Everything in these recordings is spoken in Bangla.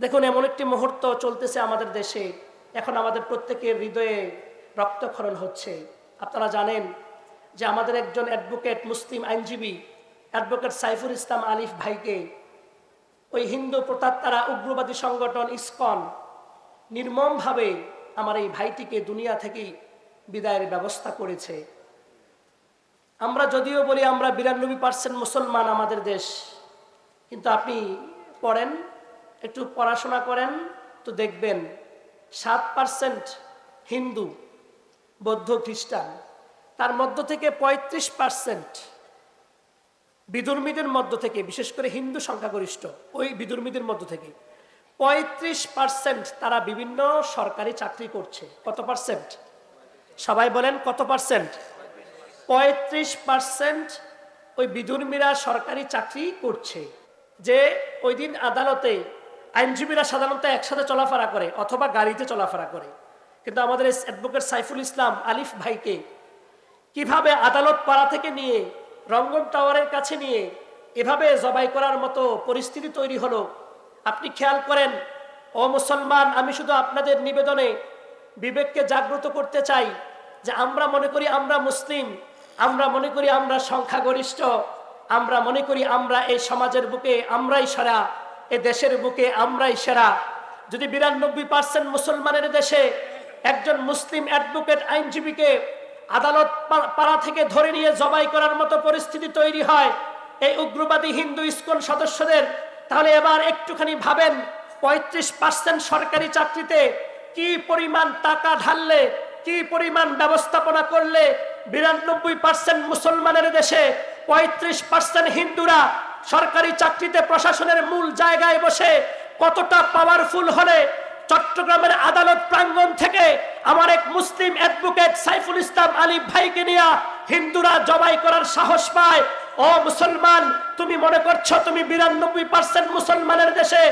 দেখুন, এমন একটি মুহূর্ত চলতেছে আমাদের দেশে, এখন আমাদের প্রত্যেকের হৃদয়ে রক্তক্ষরণ হচ্ছে। আপনারা জানেন যে আমাদের একজন অ্যাডভোকেট, মুসলিম আইনজীবী অ্যাডভোকেট সাইফুল ইসলাম আলিফ ভাইকে ওই হিন্দু প্রতাত্তারা উগ্রবাদী সংগঠন ইসকন নির্মমভাবে আমার এই ভাইটিকে দুনিয়া থেকেই বিদায়ের ব্যবস্থা করেছে। আমরা যদিও বলি আমরা 92% মুসলমান আমাদের দেশ, কিন্তু আপনি পড়েন, একটু পড়াশোনা করেন তো দেখবেন 7% হিন্দু, বৌদ্ধ, খ্রিস্টান, তার মধ্য থেকে 35% বিধর্মীদের মধ্য থেকে, বিশেষ করে হিন্দু সংখ্যাগরিষ্ঠ ওই বিধর্মীদের মধ্য থেকে 35% তারা বিভিন্ন সরকারি চাকরি করছে। কত পার্সেন্ট? সবাই বলেন কত পার্সেন্ট? 35% ওই বিধর্মীরা সরকারি চাকরি করছে। যে ওই দিন আদালতে আইনজীবীরা সাধারণত একসাথে চলাফেরা করে অথবা গাড়িতে চলাফেরা করে, কিন্তু আমাদের অ্যাডভোকেট সাইফুল ইসলাম আলিফ ভাইকে কিভাবে আদালত পাড়া থেকে নিয়ে রঙ্গন টাওয়ারের কাছে নিয়ে এভাবে জবাই করার মতো পরিস্থিতি তৈরি হলো। আপনি খেয়াল করেন, ও মুসলমান, আমি শুধু আপনাদের নিবেদনে বিবেককে জাগ্রত করতে চাই যে আমরা মনে করি আমরা মুসলিম, আমরা মনে করি আমরা সংখ্যাগরিষ্ঠ, আমরা মনে করি আমরা এই সমাজের বুকে আমরাই সেরা, এ দেশের বুকে আমরাই সেরা। যদি 92% মুসলমানের দেশে একজন মুসলিম অ্যাডভোকেট আইনজীবীকে আদালত পাড়া থেকে ধরে নিয়ে জবাই করার মতো পরিস্থিতি তৈরি হয় এই উগ্রবাদী হিন্দু ইসকন সদস্যদের, তাহলে এবার একটুখানি ভাবেন 35% সরকারি চাকরিতে কি পরিমাণ টাকা ঢাললে, কি পরিমাণ ব্যবস্থাপনা করলে 92% মুসলমানের দেশে 35% হিন্দুরা সরকারি চাকরিতে প্রশাসনের মূল জায়গায় বসে কতটা পাওয়ারফুল হলে চট্টগ্রামের আদালত প্রাঙ্গণ থেকে আমার এক মুসলিম অ্যাডভোকেট সাইফুল ইসলাম আলিফ ভাইকে নিয়ে হিন্দুরা জবাই করার সাহস পায়। ও মুসলমান, তুমি মনে করছো তুমি 92% মুসলমানের দেশে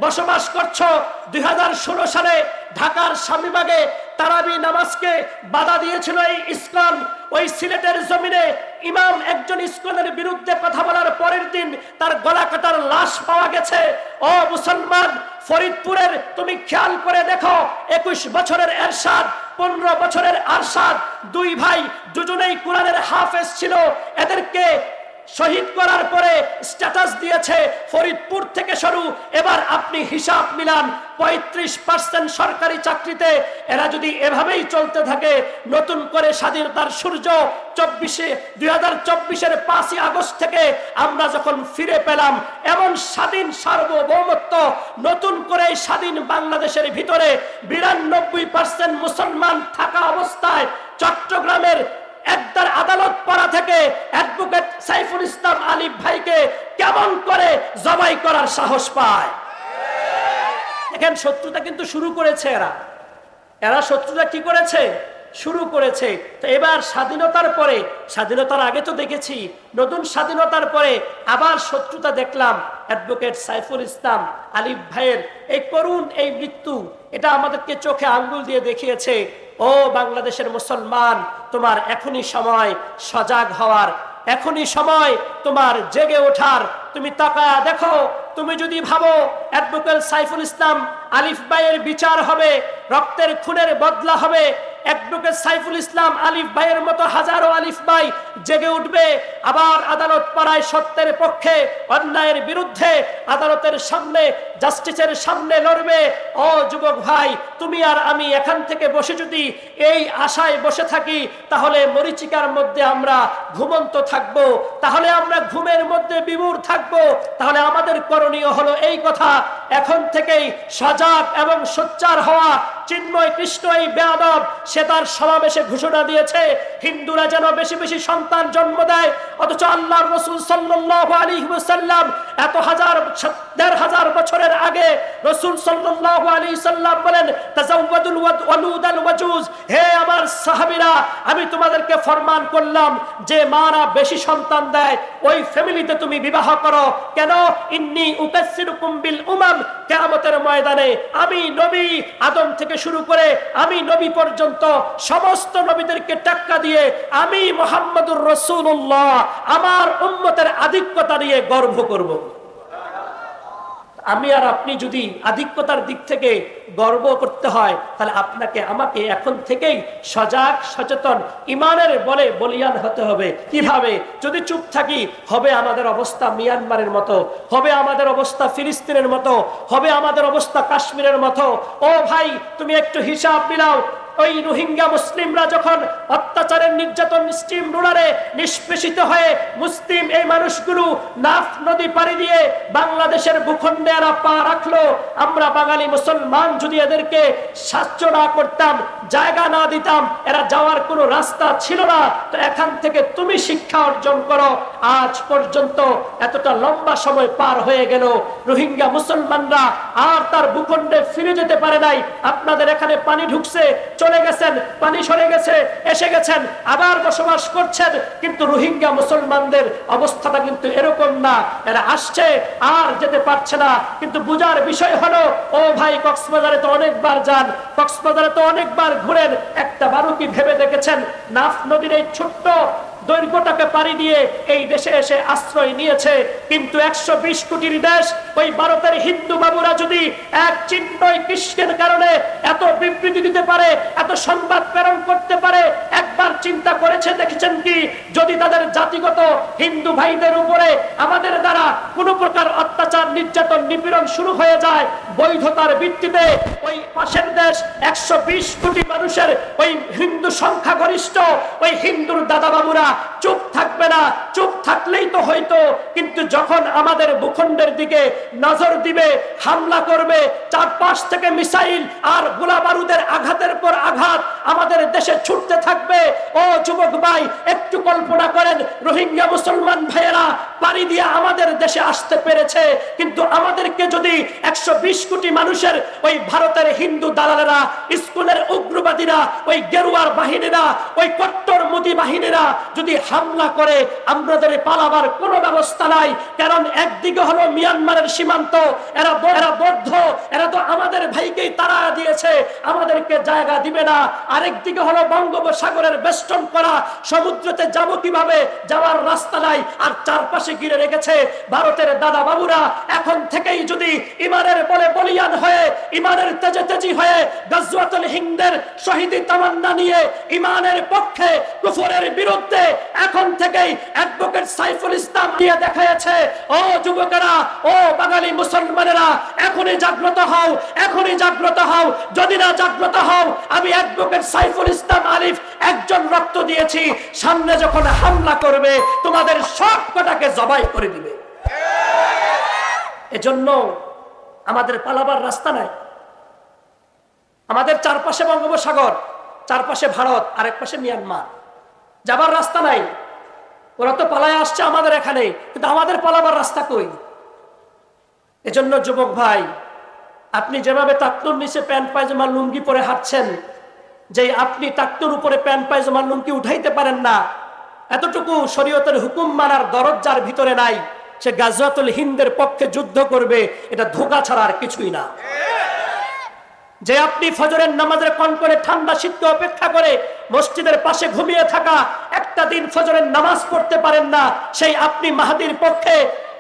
বসবাস করছো? 2016 সালে ঢাকার স্বামীবাগে তারাবি নামাজকে বাধা দিয়েছিল এই ইসকন। ওই সিলেটের জমিনে ইমাম একজন ইসকনের বিরুদ্ধে কথা বলার পরের দিন তার গলা কাটার লাশ পাওয়া গেছে। ও মুসলমান, ফরিদপুরের তুমি খেয়াল করে দেখো, 21 বছরের এরশাদ, 15 বছরের আরশাদ, দুই ভাই, দুজনেই কোরআনের হাফেজ ছিল। এদেরকে শহীদ করার পরে স্ট্যাটাস দিয়েছে ফরিদপুর থেকে শুরু। এবার আপনি হিসাব মিলান, 35% সরকারি চাকরিতে এরা যদি এভাবেই চলতে থাকে, নতুন করে স্বাধীনতার সূর্য 2024-এর 5ই আগস্ট থেকে আমরা যখন ফিরে পেলাম এমন স্বাধীন সার্বভৌমত্ব, নতুন করে স্বাধীন বাংলাদেশের ভিতরে 92% মুসলমান থাকা অবস্থায় চট্টগ্রামের একদার আদালত পাড়া থেকে অ্যাডভোকেট সাইফুল ইসলাম আলিফ ভাইকে কেমন করে জবাই করার সাহস পায়? দেখেন, শত্রুতা কিন্তু শুরু করেছে এরা শত্রুতা কি করেছে? শুরু করেছে। তো এবার স্বাধীনতার পরে, স্বাধীনতার আগে তো দেখেছি, নতুন স্বাধীনতার পরে আবার শত্রুতা দেখলাম। অ্যাডভোকেট সাইফুল ইসলাম আলিফ ভাইয়ের এই করুণ এই মৃত্যু, এটা আমাদেরকে চোখে আঙ্গুল দিয়ে দেখিয়েছে, ও বাংলাদেশের মুসলমান, তোমার এখনই সময় সজাগ হওয়ার, এখনই সময় তোমার জেগে ওঠার। তুমি তাকায়া দেখো, তুমি যদি ভাবো অ্যাডভোকেট সাইফুল ইসলাম আলিফ ভাইয়ের বিচার হবে, রক্তের খুনের বদলা হবে, অ্যাডভোকেট সাইফুল ইসলাম আলিফ ভাইয়ের মতো হাজারো আলিফ ভাই জেগে উঠবে, আবার আদালত পাড়ায় সত্যের পক্ষে, অন্যায়ের বিরুদ্ধে আদালতের সামনে, জাস্টিসের সামনে লড়বে। ও যুবক ভাই, তুমি আর আমি এখান থেকে বসে যদি এই আশায় বসে থাকি, তাহলে মরিচিকার মধ্যে আমরা ঘুমন্ত থাকব, তাহলে আমরা ঘুমের মধ্যে বিমূঢ় থাকব। তাহলে আমাদের করণীয় হলো এই কথা, এখন থেকেই সজাগ এবং সোচ্চার হওয়া। চিন্ময় কৃষ্ণ এই বেয়াদব, সে তার সমাবেশে ঘোষণা দিয়েছে হিন্দুরা যেন বেশি বেশি সন্তান জন্ম দেয়, অথচ আল্লাহর রাসূল সাল্লাল্লাহু আলাইহি ওয়াসাল্লাম এত 1,500 বছরের আগে রাসূল সাল্লাল্লাহু আলাইহি সাল্লাম বলেন, তাজাওয়াদুল ওয়ালুদাল ওয়াজুজ, হে আমার সাহাবীরা, আমি তোমাদেরকে ফরমান করলাম যে মারা বেশি সন্তান দেয় ওই ফ্যামিলিতে তুমি বিবাহ করো। কেন? ইন্নী উকাসসিরুকুম বিল উমাম, কিয়ামতের ময়দানে আমি নবী আদম থেকে শুরু করে আমি নবী পর্যন্ত সমস্ত নবীদেরকে টেক্কা দিয়ে আমি মুহাম্মদুর রাসূলুল্লাহ আমার উম্মতের আধিক্যতা নিয়ে গর্ব করব। আমি আর আপনি যদি আধিক্যতার দিক থেকে গর্ব করতে হয়, তাহলে আপনাকে আমাকে এখন থেকেই সজাগ সচেতন ইমানের বলে বলিয়ান হতে হবে। কিভাবে? যদি চুপ থাকি, হবে আমাদের অবস্থা মিয়ানমারের মতো, হবে আমাদের অবস্থা ফিলিস্তিনের মতো, হবে আমাদের অবস্থা কাশ্মীরের মতো। ও ভাই, তুমি একটু হিসাব মিলাও। ওই রোহিঙ্গা মুসলিমরা যখন অত্যাচারের নির্যাতন স্টিম রোলারে নিষ্পেষিত হয়ে মুসলিম এই মানুষগুলো নাফ নদী পাড়ি দিয়ে বাংলাদেশের ভূখণ্ডে এরা পা রাখলো, আমরা বাঙালি মুসলমান যদি এদেরকে সাহায্য না করতাম, জায়গা না দিতাম, এরা যাওয়ার কোনো রাস্তা ছিল না। তো এখান থেকে তুমি শিক্ষা অর্জন করো। আজ পর্যন্ত এতটা লম্বা সময় পার হয়ে গেল, রোহিঙ্গা মুসলমানরা আর তার ভূখণ্ডে ফিরে যেতে পারে নাই। আপনাদের এখানে পানি ঢুকছে, চলে গেছেন, পানি সরে গেছে, এসে গেছেন, আবার বসবাস করছেন। কিন্তু রোহিঙ্গা মুসলমানদের অবস্থাটা কিন্তু এরকম না, এরা আসছে আর যেতে পারছে না। কিন্তু বুঝার বিষয় হলো, ও ভাই, কক্সবাজারে তো অনেকবার যান, কক্সবাজারে তো অনেকবার ঘুরেন, একটা বারো কি ভেবে দেখেছেন নাফ নদীর এই ছোট্ট দৈর্ঘ্যটাকে পাড়ি দিয়ে এই দেশে এসে আশ্রয় নিয়েছে? কিন্তু 120 কোটির দেশ, ওই ভারতের হিন্দু বাবুরা যদি এক চিহ্নই কৃষ্ণের কারণে এত বিবৃতি দিতে পারে, এত সংবাদ প্রেরণ করতে পারে, একবার চিন্তা করেছে দেখেছেন কি, যদি তাদের জাতিগত হিন্দু ভাইদের উপরে আমাদের দ্বারা কোনো প্রকার অত্যাচার নির্যাতন নিপীড়ন শুরু হয়ে যায় বৈধতার ভিত্তিতে, ওই পাশের দেশ 120 কোটি মানুষের ওই হিন্দু সংখ্যাগরিষ্ঠ ওই হিন্দুর দাদা বাবুরা চুপ থাকবে না? চুপ থাকলেই তো হয়তো, কিন্তু যখন আমাদের ভূখণ্ডের দিকে নজর দিবে, হামলা করবে, চারপাশ থেকে মিসাইল আর গোলা বারুদের আঘাতের পর আঘাত আমাদের দেশে ছুটতে থাকবে। ও যুবক ভাই, একটু কল্পনা করেন, রোহিঙ্গা মুসলমান ভাইয়েরা পাড়ি দিয়ে আমাদের দেশে আসতে পেরেছে, কিন্তু আমাদেরকে যদি 120 কোটি মানুষের ওই ভারতের হিন্দু দালালেরা, স্কুলের উগ্রবাদীরা, ওই গেরুয়ার বাহিনীরা, ওই কট্টর মোদী বাহিনীরা যদি হামলা করে, আমাদের পালাবার কোনো ব্যবস্থা নাই। কারণ একদিকে হলো মিয়ানমারের সীমান্ত, এরা বদ্ধ, এরা তো আমাদের ভাইকেই তাড়া দিয়েছে, আমাদেরকে জায়গা দিবে না। আরেকদিকে হলো বঙ্গোপসাগরের বেষ্টন করা, সমুদ্রতে যাব কিভাবে, যাওয়ার রাস্তা নাই, আর চারপাশে ঘিরে রেখেছে ভারতের দাদা বাবুরা। এখন থেকেই যদি ইমানের বলে বলিয়ান হয়ে, ইমানের তেজে তেজি হয়ে, গজওয়াতুল হিন্দের শহীদি তামান্না নিয়ে ইমানের পক্ষে, কুফরের বিরুদ্ধে এখন থেকেই অ্যাডভোকেট সাইফুল ইসলাম দিয়ে দেখাইছে, ও যুবকেরা, ও বাঙালি মুসলমানেরা, এখনই জাগ্রত হও, এখনই জাগ্রত হও। যদি না জাগ্রত হও, আমি অ্যাডভোকেট সাইফুল ইসলাম আলিফ একজন রক্ত দিয়েছি, সামনে যখন হামলা করবে তোমাদের সব কটাকে জবাই করে দিবে। এজন্য আমাদের পালাবার রাস্তা নাই। আমাদের চারপাশে বঙ্গোপসাগর, চারপাশে ভারত, আরেক পাশে মিয়ানমার, যাবার রাস্তা নাই। ওরা তো পালায় আসছে আমাদের এখানে, কিন্তু আমাদের পালাবার রাস্তা কই? এজন্য যুবক ভাই, আপনি যেভাবে টাকনুর নিচে প্যান্ট পায়জামা লুঙ্গি পরে হাঁটছেন, যে আপনি টাকনুর উপরে প্যান্ট পায়জামা লুঙ্গি উঠাইতে পারেন না, এতটুকু শরীয়তের হুকুম মানার দরদ যার ভিতরে নাই, সে গাজওয়াতুল হিন্দের পক্ষে যুদ্ধ করবে, এটা ধোঁকা ছাড়া আর কিছুই না। যে আপনি ফজরের নামাজের কনকনে ঠান্ডা শীতকে অপেক্ষা করে মসজিদের পাশে ঘুমিয়ে থাকা, একটা দিন ফজরের নামাজ পড়তে পারেন না, সেই আপনি মাহদির পক্ষে,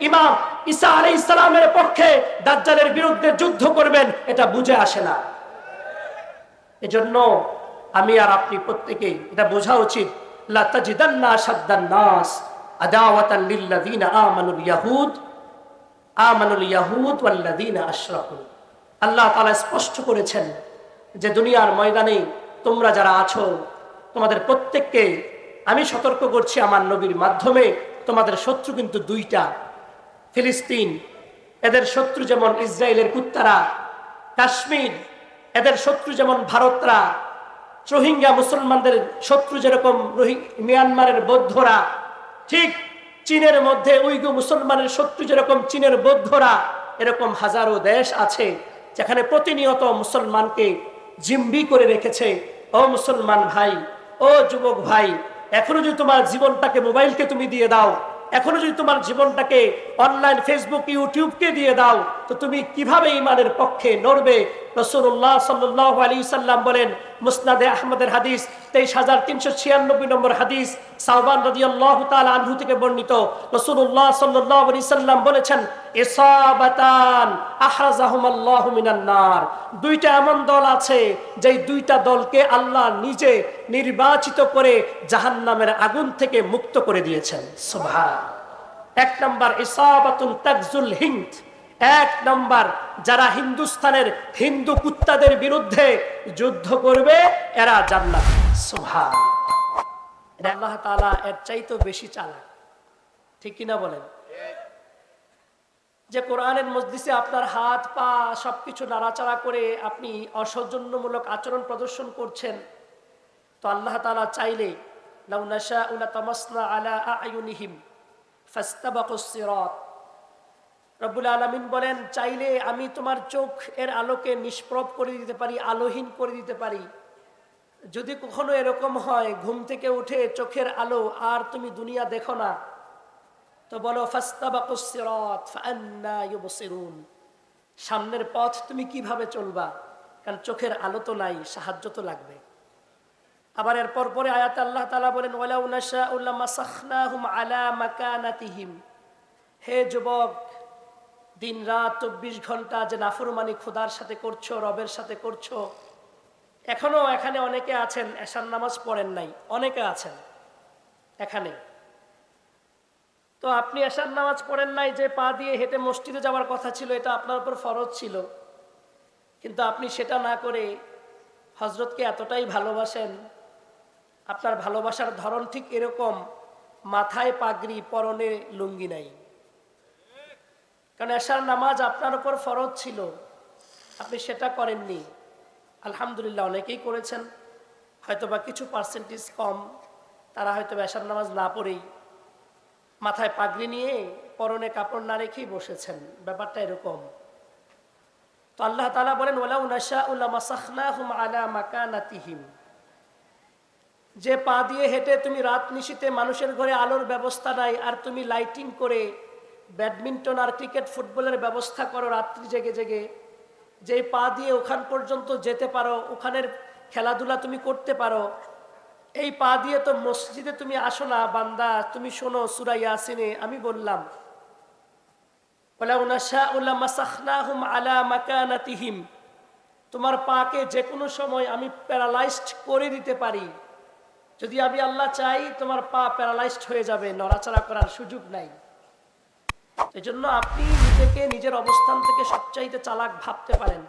ইমাম ঈসা আলাইহিস সালামের পক্ষে দাজ্জালের বিরুদ্ধে যুদ্ধ করবেন, এটা বুঝে আসে না। এজন্য আমি আর আপনি প্রত্যেকেই এটা বোঝা উচিত। লা তাজিদান্না আশাদ্দান নাস আদাওয়াতান লিল্লাযিনা আমানুল ইয়াহুদ ওয়াল্লাযিনা আশরাকু। আল্লাহ তাআলা স্পষ্ট করেছেন যে দুনিয়ার ময়দানে তোমরা যারা আছো, তোমাদের প্রত্যেককে আমি সতর্ক করছি আমার নবীর মাধ্যমে, তোমাদের শত্রু কিন্তু দুইটা। ফিলিস্তিন, এদের শত্রু যেমন ইসরায়েলের কুত্তারা, কাশ্মীর, এদের শত্রু যেমন ভারতরা, রোহিঙ্গা মুসলমানদের শত্রু যেরকম মিয়ানমারের বৌদ্ধরা, ঠিক চীনের মধ্যে উইগুর মুসলমানের শত্রু যেরকম চীনের বৌদ্ধরা, এরকম হাজারো দেশ আছে যেখানে প্রতিনিয়ত মুসলমানকে জিম্বি করে রেখেছে। ও মুসলমান ভাই, ও যুবক ভাই, এখনো যদি তোমার জীবনটাকে মোবাইলকে তুমি দিয়ে দাও, এখনো যদি তোমার জীবনটাকে অনলাইন ফেসবুক ইউটিউবকে দিয়ে দাও, তো তুমি কিভাবে ইমানের পক্ষে লড়বে? রাসূলুল্লাহ সাল্লাল্লাহু আলাইহি সাল্লাম বলেন, মুসনাদে আহমদের হাদিস 23,396 নম্বর হাদিস, সাওবান রাদিয়াল্লাহু তাআলা আনহু থেকে বর্ণিত, রাসূলুল্লাহ সাল্লাল্লাহু আলাইহি সাল্লাম বলেছেন, ইসাবাতান আহরাজাহুমাল্লাহু মিনান নার, দুইটা এমন দল আছে যেই দুইটা দলকে আল্লাহ নিজে নির্বাচিত করে জাহান্নামের আগুন থেকে মুক্ত করে দিয়েছেন। সুবহান। এক নাম্বার ইসাবাতুন তাকজুল হিন্দ, এক নাম্বার যারা হিন্দুস্তানের হিন্দু কুত্তাদের বিরুদ্ধে যুদ্ধ করবে এরা জান্নাত। সুবহান। আল্লাহ তাআলা এর চাইতে বেশি চালাক, ঠিক কিনা বলেন? যে কোরআনের মজলিসে আপনার হাত পা সবকিছু নাড়াচাড়া করে আপনি অসৌজন্যমূলক আচরণ প্রদর্শন করছেন, তো আল্লাহ তাআলা চাইলে লাউ নাশাউ লাতামাসনা আলা আয়ুনিহিম ফাস্তাবাকুস সিরাত, রব্বুল আলামিন বলেন, চাইলে আমি তোমার চোখ এর আলোকে নিষ্প্রভ করে দিতে পারি, আলোহীন করে দিতে পারি। যদি কখনো এরকম হয় ঘুম থেকে উঠে চোখের আলো আর তুমি দুনিয়া দেখো না, তো বলো ফাস্তাবাকুস সিরাত ফাআন্না ইউবসিরুন, সামনের পথ তুমি কিভাবে চলবা? কারণ চোখের আলো তো নাই, সাহায্য তো লাগবে। আবার এরপর পরে আয়াতে আল্লাহ তাআলা বলেন, ওয়ালাউ নাশাউ লামাসাখনাহুম আলা মাকানাতিহিম, হে যুবক, দিন রাত 24 ঘন্টা যে নাফরমানি খোদার সাথে করছো, রবের সাথে করছো, এখনো এখানে অনেকে আছেন এশার নামাজ পড়েন নাই, অনেকে আছেন এখানে। তো আপনি এশার নামাজ পড়েন নাই, যে পা দিয়ে হেঁটে মসজিদে যাওয়ার কথা ছিল, এটা আপনার উপর ফরজ ছিল, কিন্তু আপনি সেটা না করে হযরতকে এতটাই ভালোবাসেন, আপনার ভালোবাসার ধরন ঠিক এরকম, মাথায় পাগড়ি, পরনে লুঙ্গি নাই। কারণ এশার নামাজ আপনার উপর ফরজ ছিল, আপনি সেটা করেননি। আলহামদুলিল্লাহ অনেকেই করেছেন, হয়তোবা কিছু পার্সেন্টেজ কম, তারা হয়তো এশার নামাজ না পড়েই মাথায় পাগড়ি নিয়ে পরনে কাপড় না রেখেই বসেছেন, ব্যাপারটা এরকম। তো আল্লাহ তাআলা বলেন, ওয়ালাউ নাশাউ লামাসাখনাহুম আলা মাকানাতিহিম, যে পা দিয়ে হেঁটে তুমি রাত নিশীতে, মানুষের ঘরে আলোর ব্যবস্থা নাই আর তুমি লাইটিং করে ব্যাডমিন্টন আর ক্রিকেট ফুটবলের ব্যবস্থা করো রাত্রি জেগে জেগে, যে পা দিয়ে ওখান পর্যন্ত যেতে পারো, ওখানের খেলাধুলা তুমি করতে পারো, এই পা দিয়ে তো মসজিদে তুমি আসো না বান্দা। তুমি শোনো সূরা ইয়াসিনে আমি বললাম, ওয়ালাউ নাশাউ লামাসাখনাহুম আলা মাকানাতিহিম, তোমার পাকে যে কোনো সময় আমি প্যারালাইজড করে দিতে পারি। যদি আমি আল্লাহ চাই তোমার পা প্যারালাইজড হয়ে যাবে, নড়াচড়া করার সুযোগ নাই। এই জন্য আপনি নিজেকে নিজের অবস্থান থেকে সবচাইতে চালাক ভাবতে পারেন।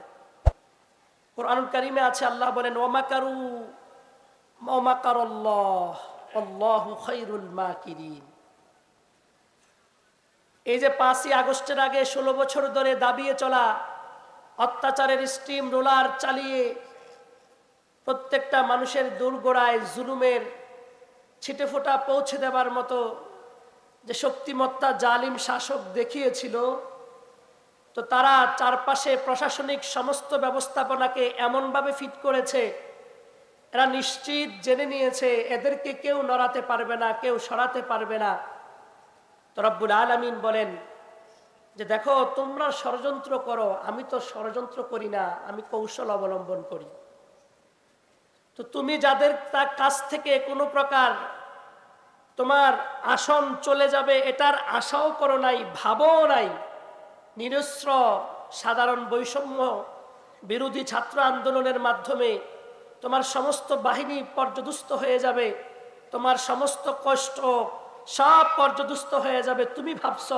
কোরআনুল কারীমে আছে, আল্লাহ বলেন, ওয়ামাকারু ওয়ামাকারাল্লাহ আল্লাহু খায়রুল মাকিরিন। এই যে 5ই আগস্টের আগে 16 বছর ধরে দাবিয়ে চলা অত্যাচারের স্টিম রোলার চালিয়ে প্রত্যেকটা মানুষের দোরগোড়ায় জুলুমের ছিটেফোঁটা পৌঁছে দেবার মতো যে শক্তিমত্তা জালিম শাসক দেখিয়েছিল, তো তারা চারপাশে প্রশাসনিক সমস্ত ব্যবস্থাপনাকে এমনভাবে ফিট করেছে, এরা নিশ্চিত জেনে নিয়েছে এদেরকে কেউ নড়াতে পারবে না, কেউ সরাতে পারবে না। তো রব্বুল আলামিন বলেন যে দেখো তোমরা ষড়যন্ত্র করো, আমি তো ষড়যন্ত্র করি না, আমি কৌশল অবলম্বন করি। তো তুমি যাদের তার কাছ থেকে কোনো প্রকার তোমার আসন চলে যাবে এটার আশাও করো নাই, ভাবও নাই। নিরস্ত্র সাধারণ বৈষম্য বিরোধী ছাত্র আন্দোলনের মাধ্যমে তোমার সমস্ত বাহিনী পর্যদুস্ত হয়ে যাবে, তোমার সমস্ত কষ্ট সব পর্যদুস্ত হয়ে যাবে, তুমি ভাবছ।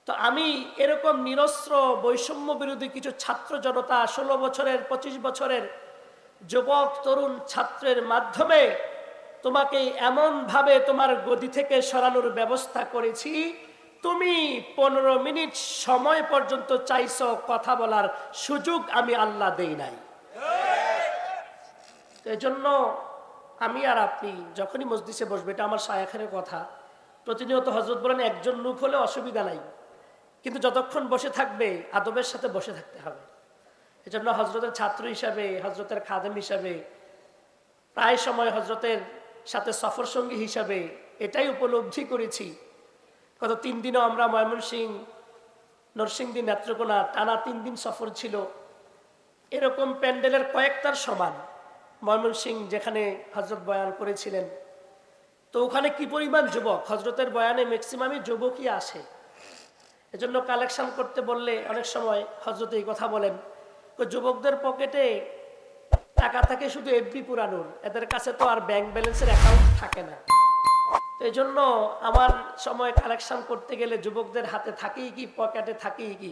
তো আমি এরকম নিরস্ত্র বৈষম্য বিরোধী কিছু ছাত্র জনতা 16 বছরের 25 বছরের যুবক তরুণ ছাত্রের মাধ্যমে তোমাকে এমন ভাবে তোমার গদি থেকে সরানোর ব্যবস্থা করেছি, তুমি 15 মিনিট সময় পর্যন্ত চাইছো কথা বলার সুযোগ আমি আল্লাহ দেই নাই। এজন্য আমি আর আপনি যখনই মজলিসে বসবে, এটা আমার শায়খের কথা, প্রতিনিয়ত হযরত বলেন একজন লোক হলে অসুবিধা নাই, কিন্তু যতক্ষণ বসে থাকবে আদবের সাথে বসে থাকতে হবে। এজন্য হযরতের ছাত্র হিসাবে, হযরতের খাদেম হিসাবে, প্রায় সময় হযরতের সাথে সফর সঙ্গী হিসাবে এটাই উপলব্ধি করেছি। গত 3 দিনও আমরা ময়মনসিংহ, নরসিংদী, নেত্রকোনা টানা 3 দিন সফর ছিল। এরকম প্যান্ডেলের কয়েকটার সমান ময়মনসিংহ যেখানে হজরত বয়ান করেছিলেন, তো ওখানে কি পরিমাণ যুবক, হজরতের বয়ানে ম্যাক্সিমামই যুবকই আসে। এজন্য কালেকশন করতে বললে অনেক সময় হজরত এই কথা বলেন, যুবকদের পকেটে টাকা থাকে শুধু এফডি পুরানোর, এদের কাছে তো আর ব্যাংক ব্যালেন্সের অ্যাকাউন্ট থাকে না। তো এই জন্য আমার সময় কালেকশন করতে গেলে যুবকদের হাতে থাকেই কি, পকেটে থাকেই কি।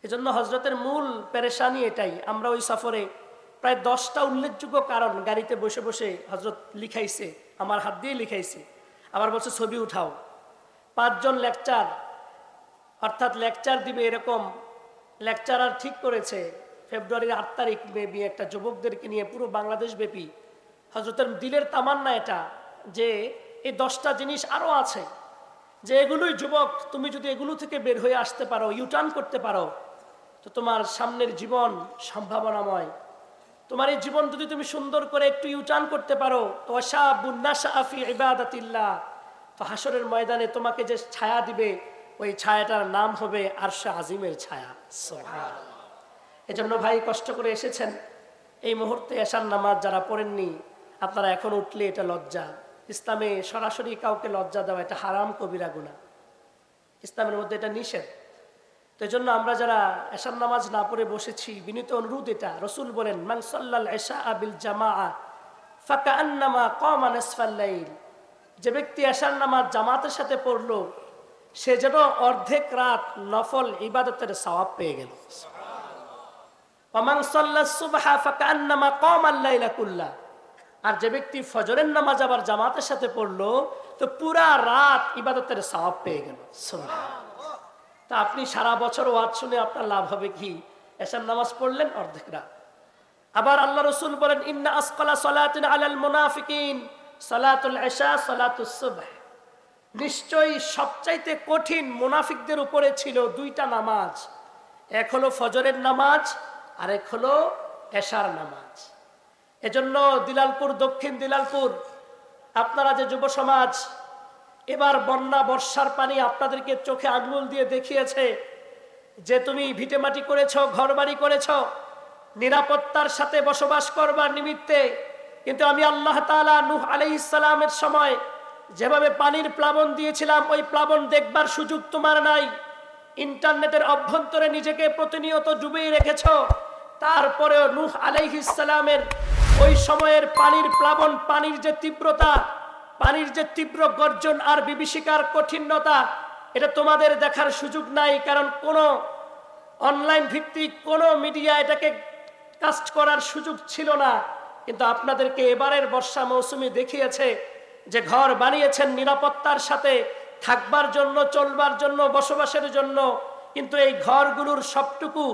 এজন্য হজরতের মূল পেরেশানি এটাই। আমরা ওই সফরে প্রায় 10টা উল্লেখযোগ্য কারণ গাড়িতে বসে বসে হজরত লিখাইছে, আমার হাত দিয়ে লিখাইছে, আবার বলছে ছবি উঠাও। 5 জন লেকচার, অর্থাৎ লেকচার দিবে এরকম লেকচারার ঠিক করেছে ফেব্রুয়ারির 8 তারিখ মেবি একটা যুবকদেরকে নিয়ে পুরো বাংলাদেশ ব্যাপী। হজরতের দিলের তামান্না এটা যে এই 10টা জিনিস আরো আছে, যে এগুলোই যুবক তুমি যদি এগুলো থেকে বের হয়ে আসতে পারো, ইউটার্ন করতে পারো, তো তোমার সামনের জীবন সম্ভাবনাময়। তোমার এই জীবন যদি তুমি সুন্দর করে একটু ইউটার্ন করতে পারো, তো শাবুন নাশআ ফি ইবাদাতিল্লাহ, তো হাসরের ময়দানে তোমাকে যে ছায়া দিবে ওই ছায়াটার নাম হবে আরশে আজিমের ছায়া। সুবহানাল্লাহ। এজন্য ভাই কষ্ট করে এসেছেন, এই মুহূর্তে এশার নামাজ যারা পড়েননি আপনারা এখন উঠলে এটা লজ্জা। ইসলামে সরাসরি কাউকে লজ্জা দেওয়া এটা হারাম কবিরা গুনাহ, ইসলামের মধ্যে এটা নিষেধ। তো এই জন্য আমরা যারা এশার নামাজ না পড়ে বসেছি, বিনীত অনুরোধ এটা, রসুল বলেন মান সাল্লাল ইশা বিল জামাআ ফাকান্নামা কামা নিসফাল লাইল, যে ব্যক্তি এশার নামাজ জামাতের সাথে পড়লো সে যেন অর্ধেক রাত নফল ইবাদতের সওয়াব পেয়ে গেল। ওমান সাল্লাস সুবহা ফাকান্নামা কামাল লাইলা কুল্লা, আর যে ব্যক্তি ফজরের নামাজ আবার জামাতের সাথে পড়লো তো পুরা রাত ইবাদতের সওয়াব পেয়ে গেল। সুবহানাল্লাহ। তা আপনি সারা বছর ওয়াজ শুনে আপনার লাভ হবে কি? এশার নামাজ পড়লেন অর্ধেক রাত। আবার আল্লাহ রাসূল বলেন ইন্না আসকালা সালাতিন আলাল মুনাফিকিন সালাতুল ইশা সালাতুস সুবহ, নিশ্চয়ই সবচাইতে কঠিন মুনাফিকদের উপরে ছিল 2টা নামাজ, এক হলো ফজরের নামাজ আর এক হলো এশার নামাজ। এজন্য দিলালপুর, দক্ষিণ দিলালপুর, আপনারা যে যুব সমাজ, এবার বন্যা বর্ষার পানি আপনাদেরকে চোখে আঙুল দিয়ে দেখিয়েছে যে তুমি ভিটেমাটি করেছ, ঘরবাড়ি করেছ নিরাপত্তার সাথে বসবাস করবার নিমিত্তে, কিন্তু আমি আল্লাহ তাআলা নূহ আলাইহিস সালামের সময় যেভাবে পানির প্লাবন দিয়েছিলাম ওই প্লাবন দেখবার সুযোগ তোমার নাই। ইন্টারনেটের অভ্যন্তরে নিজেকে প্রতিনিয়ত ডুবিয়ে রেখেছ, তারপরেও নূহ আলাইহিস সালামের ওই সময়ের পানির প্লাবন, পানির যে তীব্রতা, পানির যে তীব্র গর্জন আর বিভীষিকার কঠিনতা, এটা তোমাদের দেখার সুযোগ নাই, কারণ কোনো অনলাইন ভিত্তিক কোনো মিডিয়া এটাকে কাস্ট করার সুযোগ ছিল না। কিন্তু আপনাদেরকে এবারের বর্ষা মৌসুমে দেখিয়েছে যে ঘর বানিয়েছেন নিরাপত্তার সাথে থাকবার জন্য, চলবার জন্য, বসবাসের জন্য, কিন্তু এই ঘরগুলোর সবটুকু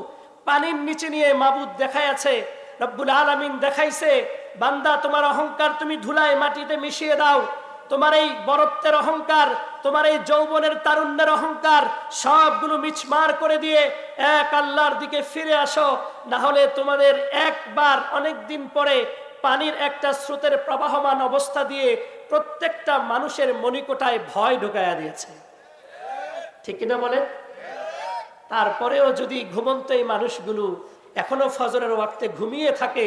পানির নিচে নিয়ে মাবুদ দেখাইছে, রব্বুল আলামিন দেখাইছে বান্দা তোমার অহংকার তুমি ধুলায় মাটিতে মিশিয়ে দাও, তোমার এই বরত্বের অহংকার, তোমার এই যৌবনের তারুণ্যের অহংকার সবগুলো মিচমার করে দিয়ে এক আল্লাহর দিকে ফিরে আসো, না হলে তোমাদের একবার অনেক দিন পরে পানির একটা স্রোতের প্রবাহমান অবস্থা দিয়ে প্রত্যেকটা মানুষের মনিকোটায় ভয় ঢুকাইয়া দিয়েছে। ঠিক কিনা বলেন? তারপরেও যদি ঘুমন্ত এই মানুষগুলো এখনো ফজরের ওয়াক্তে ঘুমিয়ে থাকে,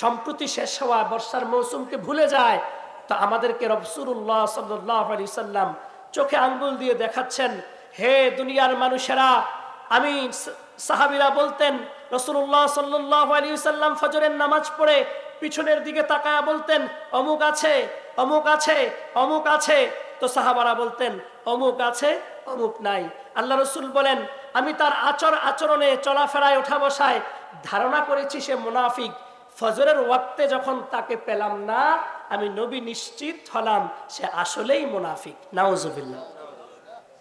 সম্প্রতি শেষ হওয়া বর্ষার মৌসুমকে ভুলে যায়, তো আমাদেরকে রাসূলুল্লাহ সাল্লাল্লাহু আলাইহি সাল্লাম চোখে আঙ্গুল দিয়ে দেখাচ্ছেন, হে দুনিয়ার মানুষেরা, আমি সাহাবীরা বলতেন রাসূলুল্লাহ সাল্লাল্লাহু আলাইহি সাল্লাম ফজরের নামাজ পড়ে পিছনের দিকে তাকায়া বলতেন অমুক আছে, অমুক আছে, অমুক আছে, তো সাহাবারা বলতেন অমুক আছে, অমুক নাই। আল্লাহ রাসূল বলেন আমি তার আচরণে, চলাফেরায়, ওঠা বসায় ধারণা করেছি সে মুনাফিক। ফজরের ওয়াক্তে যখন তাকে পেলাম না, আমি নবী নিশ্চিত হলাম সে আসলেই মুনাফিক। নাউজুবিল্লাহ।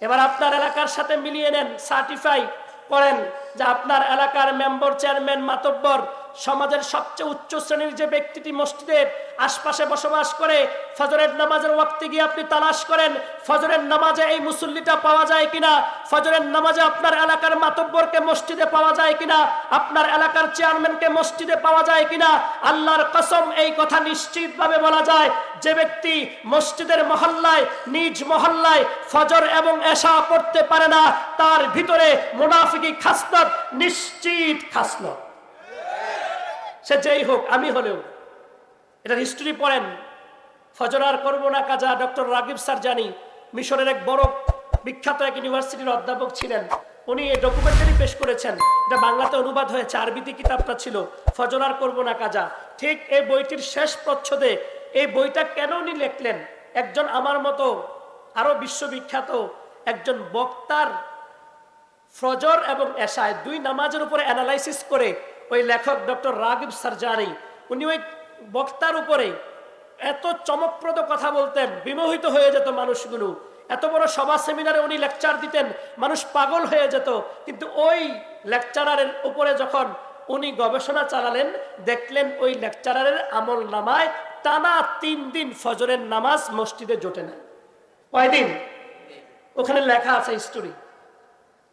এবার আপনার এলাকার সাথে মিলিয়ে নেন, সার্টিফাই করেন যে আপনার এলাকার মেম্বার, চেয়ারম্যান, মাতব্বর, সমাজের সবচেয়ে উচ্চ শ্রেণীর যে ব্যক্তিটি মসজিদের আশপাশে বসবাস করে, ফজরের নামাজের ওয়াক্তে গিয়ে আপনি তালাশ করেন ফজরের নামাজে এই মুসল্লিটা পাওয়া যায় কিনা, ফজরের নামাজে আপনার এলাকার মাতব্বরকে মসজিদে পাওয়া যায় কিনা, আপনার এলাকার চেয়ারম্যানকে মসজিদে পাওয়া যায় কিনা। আল্লাহর কসম এই কথা নিশ্চিতভাবে বলা যায়, যে ব্যক্তি মসজিদের মহল্লায়, নিজ মহল্লায় ফজর এবং এশা পড়তে পারে না, তার ভিতরে মুনাফিকি খাসলত নিশ্চিত খাসলত। সে যেই হোক, আমি হলেও। এটা হিস্ট্রি পড়েন, ফজর আর করবো না কাজা। ডক্টর রাগিব সারজানি মিশরের এক বড় বিখ্যাত এক ইউনিভার্সিটির অধ্যাপক ছিলেন। উনি এই ডকুমেন্টারি পেশ করেছেন, এটা বাংলাতে অনুবাদ হয়েছে, আরবিতে কিতাবটা ছিল ফজর আর করবো না কাজা। ঠিক এই বইটির শেষ প্রচ্ছদে এই বইটা কেন উনি লিখলেন, একজন আমার মতো আরো বিশ্ববিখ্যাত একজন বক্তার ফজর এবং এশায় দুই নামাজের উপরে অ্যানালাইসিস করে ওই লেখক ডক্টর রাগিব সারজানি উনি ওই বক্তার উপরে এত চমকপ্রদ কথা বলতেন, বিমোহিত হয়ে যেত মানুষগুলো। এত বড় সভা সেমিনারে উনি লেকচার দিতেন, মানুষ পাগল হয়ে যেত। কিন্তু ওই লেকচারারের উপরে যখন উনি গবেষণা চালালেন, দেখলেন ওই লেকচারারের আমল নামায় টানা 3 দিন ফজরের নামাজ মসজিদে জোটে না। কয়দিন? ওখানে লেখা আছে স্টোরি।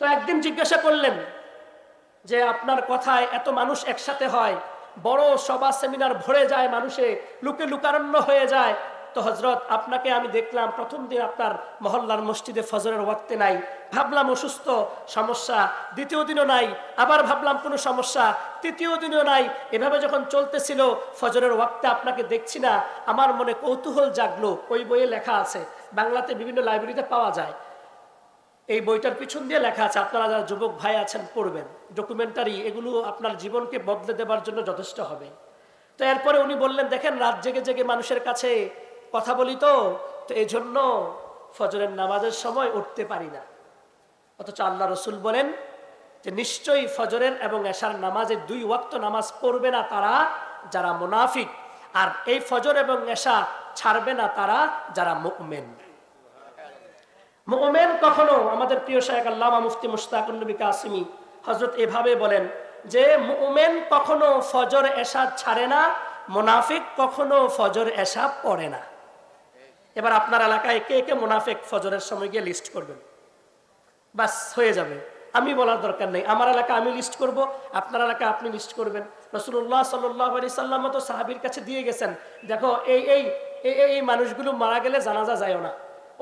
তো একদিন জিজ্ঞাসা করলেন যে আপনার কথায় এত মানুষ একসাথে হয়, বড় সভা সেমিনার ভরে যায়, মানুষে লুকে লুকারণ্য হয়ে যায়, তো হযরত আপনাকে আমি দেখলাম প্রথম দিন আপনার মহল্লার মসজিদে ফজরের ওয়াক্তে নাই, ভাবলাম অসুস্থ, সমস্যা, দ্বিতীয় দিনও নাই, আবার ভাবলাম কোনো সমস্যা, তৃতীয় দিনও নাই। এভাবে যখন চলতেছিল ফজরের ওয়াক্তে আপনাকে দেখছি না, আমার মনে কৌতূহল জাগলো। ওই বইয়ে লেখা আছে, বাংলাতে বিভিন্ন লাইব্রেরিতে পাওয়া যায়। এই বইটার পিছন দিয়ে লেখা আছে, আপনারা যারা যুবক ভাই আছেন পড়বেন, ডকুমেন্টারি, এগুলো আপনার জীবনকে বদলে দেবার জন্য যথেষ্ট হবে। তো এরপরে উনি বললেন, দেখেন রাত জেগে জেগে মানুষের কাছে কথা বলি, তো এই জন্য ফজরের নামাজের সময় উঠতে পারি না। অথচ আল্লাহ রসুল বলেন যে নিশ্চয়ই ফজরের এবং এশার নামাজের 2 ওয়াক্ত নামাজ পড়বে না তারা যারা মুনাফিক, আর এই ফজর এবং এশা ছাড়বে না তারা যারা মুমিন। মুমিন কখনো, আমাদের প্রিয় শায়েখ আল্লামা মুফতি মুশতাকুন নবী কাসিমি হযরত এভাবে বলেন যে মুমিন কখনো ফজর এশা ছাড়ে না, মুনাফিক কখনো ফজর এশা পড়ে না। এবার আপনার এলাকায় কে কে মুনাফিক ফজরের সময় গিয়ে লিস্ট করবেন, বাস হয়ে যাবে। আমি বলার দরকার নেই, আমার এলাকা আমি লিস্ট করব, আপনার এলাকা আপনি লিস্ট করবেন। রাসূলুল্লাহ সাল্লাল্লাহু আলাইহি সাল্লাম তো সাহাবীর কাছে দিয়ে গেছেন, দেখো এই এই এই মানুষগুলো মারা গেলে জানাজা যায় না।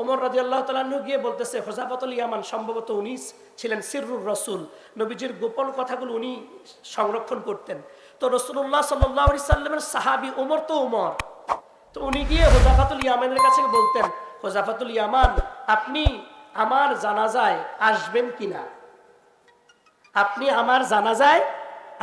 ওমর রাদিয়াল্লাহু তাআলা আনহু গিয়ে বলতেছে, হুযাফাতুল ইয়ামান সম্ভবত উনি ছিলেন সিররুর রাসূল, নবীজির গোপন কথাগুলো উনি সংরক্ষণ করতেন। তো রাসূলুল্লাহ সাল্লাল্লাহু আলাইহি সাল্লামের সাহাবী ওমর তো ওমর, তো উনি গিয়ে হুযাফাতুল ইয়ামানের কাছে বলতেন, হুযাফাতুল ইয়ামান আপনি আমার জানাজায় আসবেন কিনা, আপনি আমার জানাজায়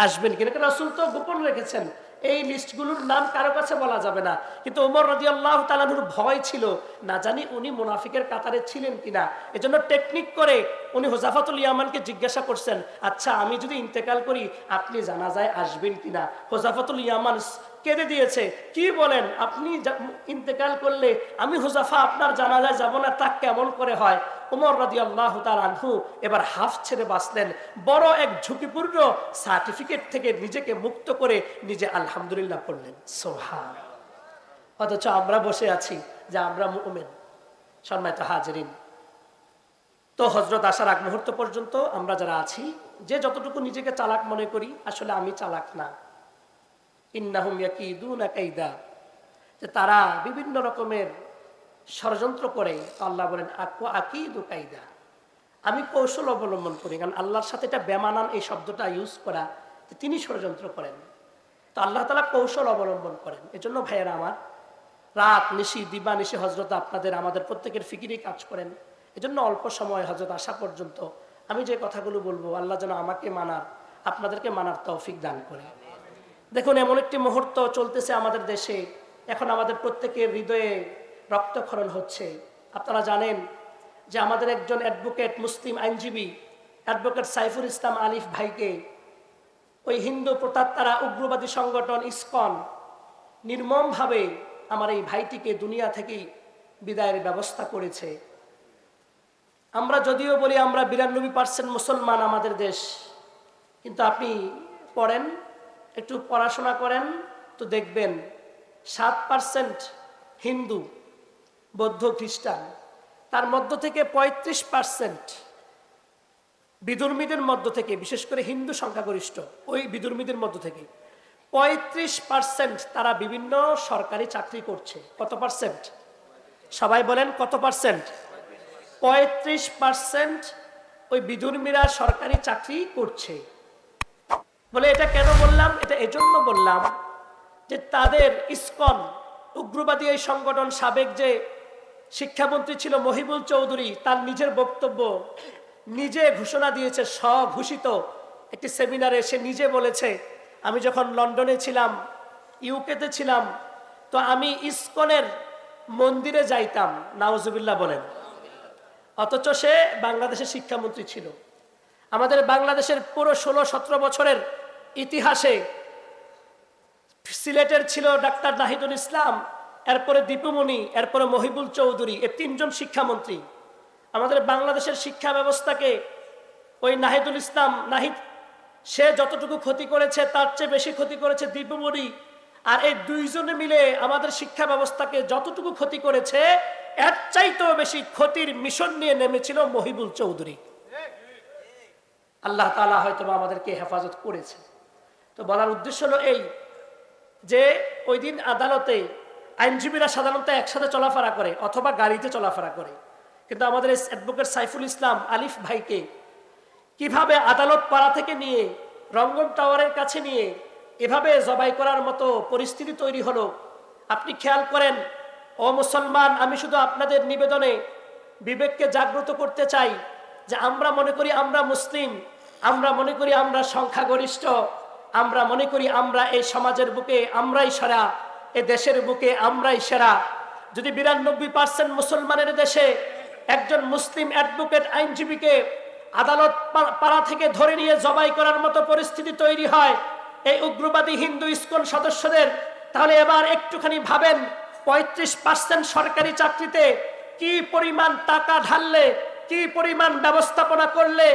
আসবেন কিনা। রাসূল তো গোপন রেখেছেন, এই লিস্টগুলোর নাম কারো কাছে বলা যাবে না। কিন্তু ওমর রাদিয়াল্লাহু তাআলা আনহুর ভয় ছিল, না জানি উনি মুনাফিকের কাতারে ছিলেন কিনা। এজন্য টেকনিক করে উনি হুযাফাতুল ইয়ামানকে জিজ্ঞাসা করছেন, আচ্ছা আমি যদি ইন্তেকাল করি আপনি জানাজায় আসবেন কিনা। হুযাফাতুল ইয়ামান কেঁদে দিয়েছে, কি বলেন, আপনি ইন্তেকাল করলে আমি হুযাফা আপনার জানাজায় যাব না, তা কেমন করে হয়। ওমর রাদিয়াল্লাহু তাআলা আনহু এবার হাফ ছেড়ে বাঁচলেন, বড় এক ঝুঁকিপূর্ণ সার্টিফিকেট থেকে নিজেকে মুক্ত করে নিজে আলহামদুলিল্লাহ পড়লেন। সুবহান। অথচ আমরা বসে আছি যে আমরা মুমিন। সম্মানিত হাজিরিন, তো হযরত আসার আগ মুহূর্ত পর্যন্ত আমরা যারা আছি, যে যতটুকু নিজেকে চালাক মনে করি, আসলে আমি চালাক না। ইন্নাহুম ইয়াকিদুনা কাইদা, যে তারা বিভিন্ন রকমের ষড়যন্ত্র করে। আল্লাহ বলেন আকিদু কাইদা, আমি কৌশল অবলম্বন করি। কারণ আল্লাহর সাথে এটা বেমানান এই শব্দটা ইউজ করা, যে তিনি ষড়যন্ত্র করেন, তো আল্লাহ তাআলা কৌশল অবলম্বন করেন। এজন্য ভাইয়েরা আমার, রাত নিশি দিবা নিশি হযরত আপনাদের আমাদের প্রত্যেকের ফিকিরেই কাজ করেন। এজন্য অল্প সময় হযরত আসা পর্যন্ত আমি যে কথাগুলো বলবো, আল্লাহ যেন আমাকে মানার, আপনাদেরকে মানার তৌফিক দান করে। দেখুন, এমন একটি মুহূর্ত চলতেছে আমাদের দেশে, এখন আমাদের প্রত্যেকের হৃদয়ে রক্তক্ষরণ হচ্ছে। আপনারা জানেন যে আমাদের একজন অ্যাডভোকেট, মুসলিম আইনজীবী অ্যাডভোকেট সাইফুল ইসলাম আলিফ ভাইকে ওই হিন্দু প্রতাত্তারা উগ্রবাদী সংগঠন ইসকন নির্মমভাবে আমার এই ভাইটিকে দুনিয়া থেকেই বিদায়ের ব্যবস্থা করেছে। আমরা যদিও বলি আমরা 92% মুসলমান আমাদের দেশ, কিন্তু আপনি পড়েন, একটু পড়াশোনা করেন তো দেখবেন 7% হিন্দু, বৌদ্ধ, খ্রিস্টান, তার মধ্য থেকে 35% বিধর্মীদের মধ্য থেকে, বিশেষ করে হিন্দু সংখ্যাগরিষ্ঠ ওই বিধর্মীদের মধ্য থেকে 35% তারা বিভিন্ন সরকারি চাকরি করছে। কত পার্সেন্ট? সবাই বলেন কত পার্সেন্ট? 35% ওই বিধর্মীরা সরকারি চাকরি করছে। বলে এটা কেন বললাম? এটা কথাটা এজন্য বললাম যে তাদের ইসকন উগ্রবাদী এই সংগঠন সাবেক যে শিক্ষামন্ত্রী ছিল মহিবুল চৌধুরী, তার নিজের বক্তব্য নিজে ঘোষণা দিয়েছে, স্বঘোষিত একটি সেমিনারে সে নিজে বলেছে, আমি যখন লন্ডনে ছিলাম, ইউকেতে ছিলাম, তো আমি ইসকনের মন্দিরে যাইতাম। নাউজুবিল্লাহ বলেন। অথচ সে বাংলাদেশের শিক্ষামন্ত্রী ছিল। আমাদের বাংলাদেশের পুরো 16-17 বছরের ইতিহাসে সিলেটের ছিল ডাক্তার নাহিদুল ইসলাম, এরপরে দীপুমণি, এরপরে মহিবুল চৌধুরী, এই 3 জন শিক্ষামন্ত্রী। আমাদের বাংলাদেশের শিক্ষা ব্যবস্থাকে ওই নাহিদুল ইসলাম নাহিদ সে যতটুকু ক্ষতি করেছে তার চেয়ে বেশি ক্ষতি করেছে দীপুমণি। আর এই 2 জনে মিলে আমাদের শিক্ষা ব্যবস্থাকে যতটুকু ক্ষতি করেছে এর চাইতেও বেশি ক্ষতির মিশন নিয়ে নেমেছিল মহিবুল চৌধুরী। আল্লাহ তাআলা হয়তো আমাদেরকে হেফাজত করেছে। তো বলার উদ্দেশ্য হলো এই যে ওই দিন আদালতে আইনজীবীরা সাধারণত একসাথে চলাফেরা করে অথবা গাড়িতে চলাফেরা করে, কিন্তু আমাদের অ্যাডভোকেট সাইফুল ইসলাম আলিফ ভাইকে কিভাবে আদালত পাড়া থেকে নিয়ে রঙ্গন টাওয়ারের কাছে নিয়ে এভাবে জবাই করার মতো পরিস্থিতি তৈরি হলো। আপনি খেয়াল করেন, ও মুসলমান, আমি শুধু আপনাদের নিবেদনে বিবেককে জাগ্রত করতে চাই যে আমরা মনে করি আমরা মুসলিম, আমরা মনে করি আমরা সংখ্যাগরিষ্ঠ, আমরা মনে করি আমরা এই সমাজের বুকে আমরাই সেরা, এ দেশের বুকে আমরাই সেরা। যদি 92% মুসলমানের দেশে একজন মুসলিম অ্যাডভোকেট আইনজীবীকে আদালত পাড়া থেকে ধরে নিয়ে জবাই করার মতো পরিস্থিতি তৈরি হয় এই উগ্রবাদী হিন্দু ইসকন সদস্যদের, তাহলে এবার একটুখানি ভাবেন 35% সরকারি চাকরিতে কি পরিমাণ টাকা ঢাললে, কি পরিমাণ ব্যবস্থাপনা করলে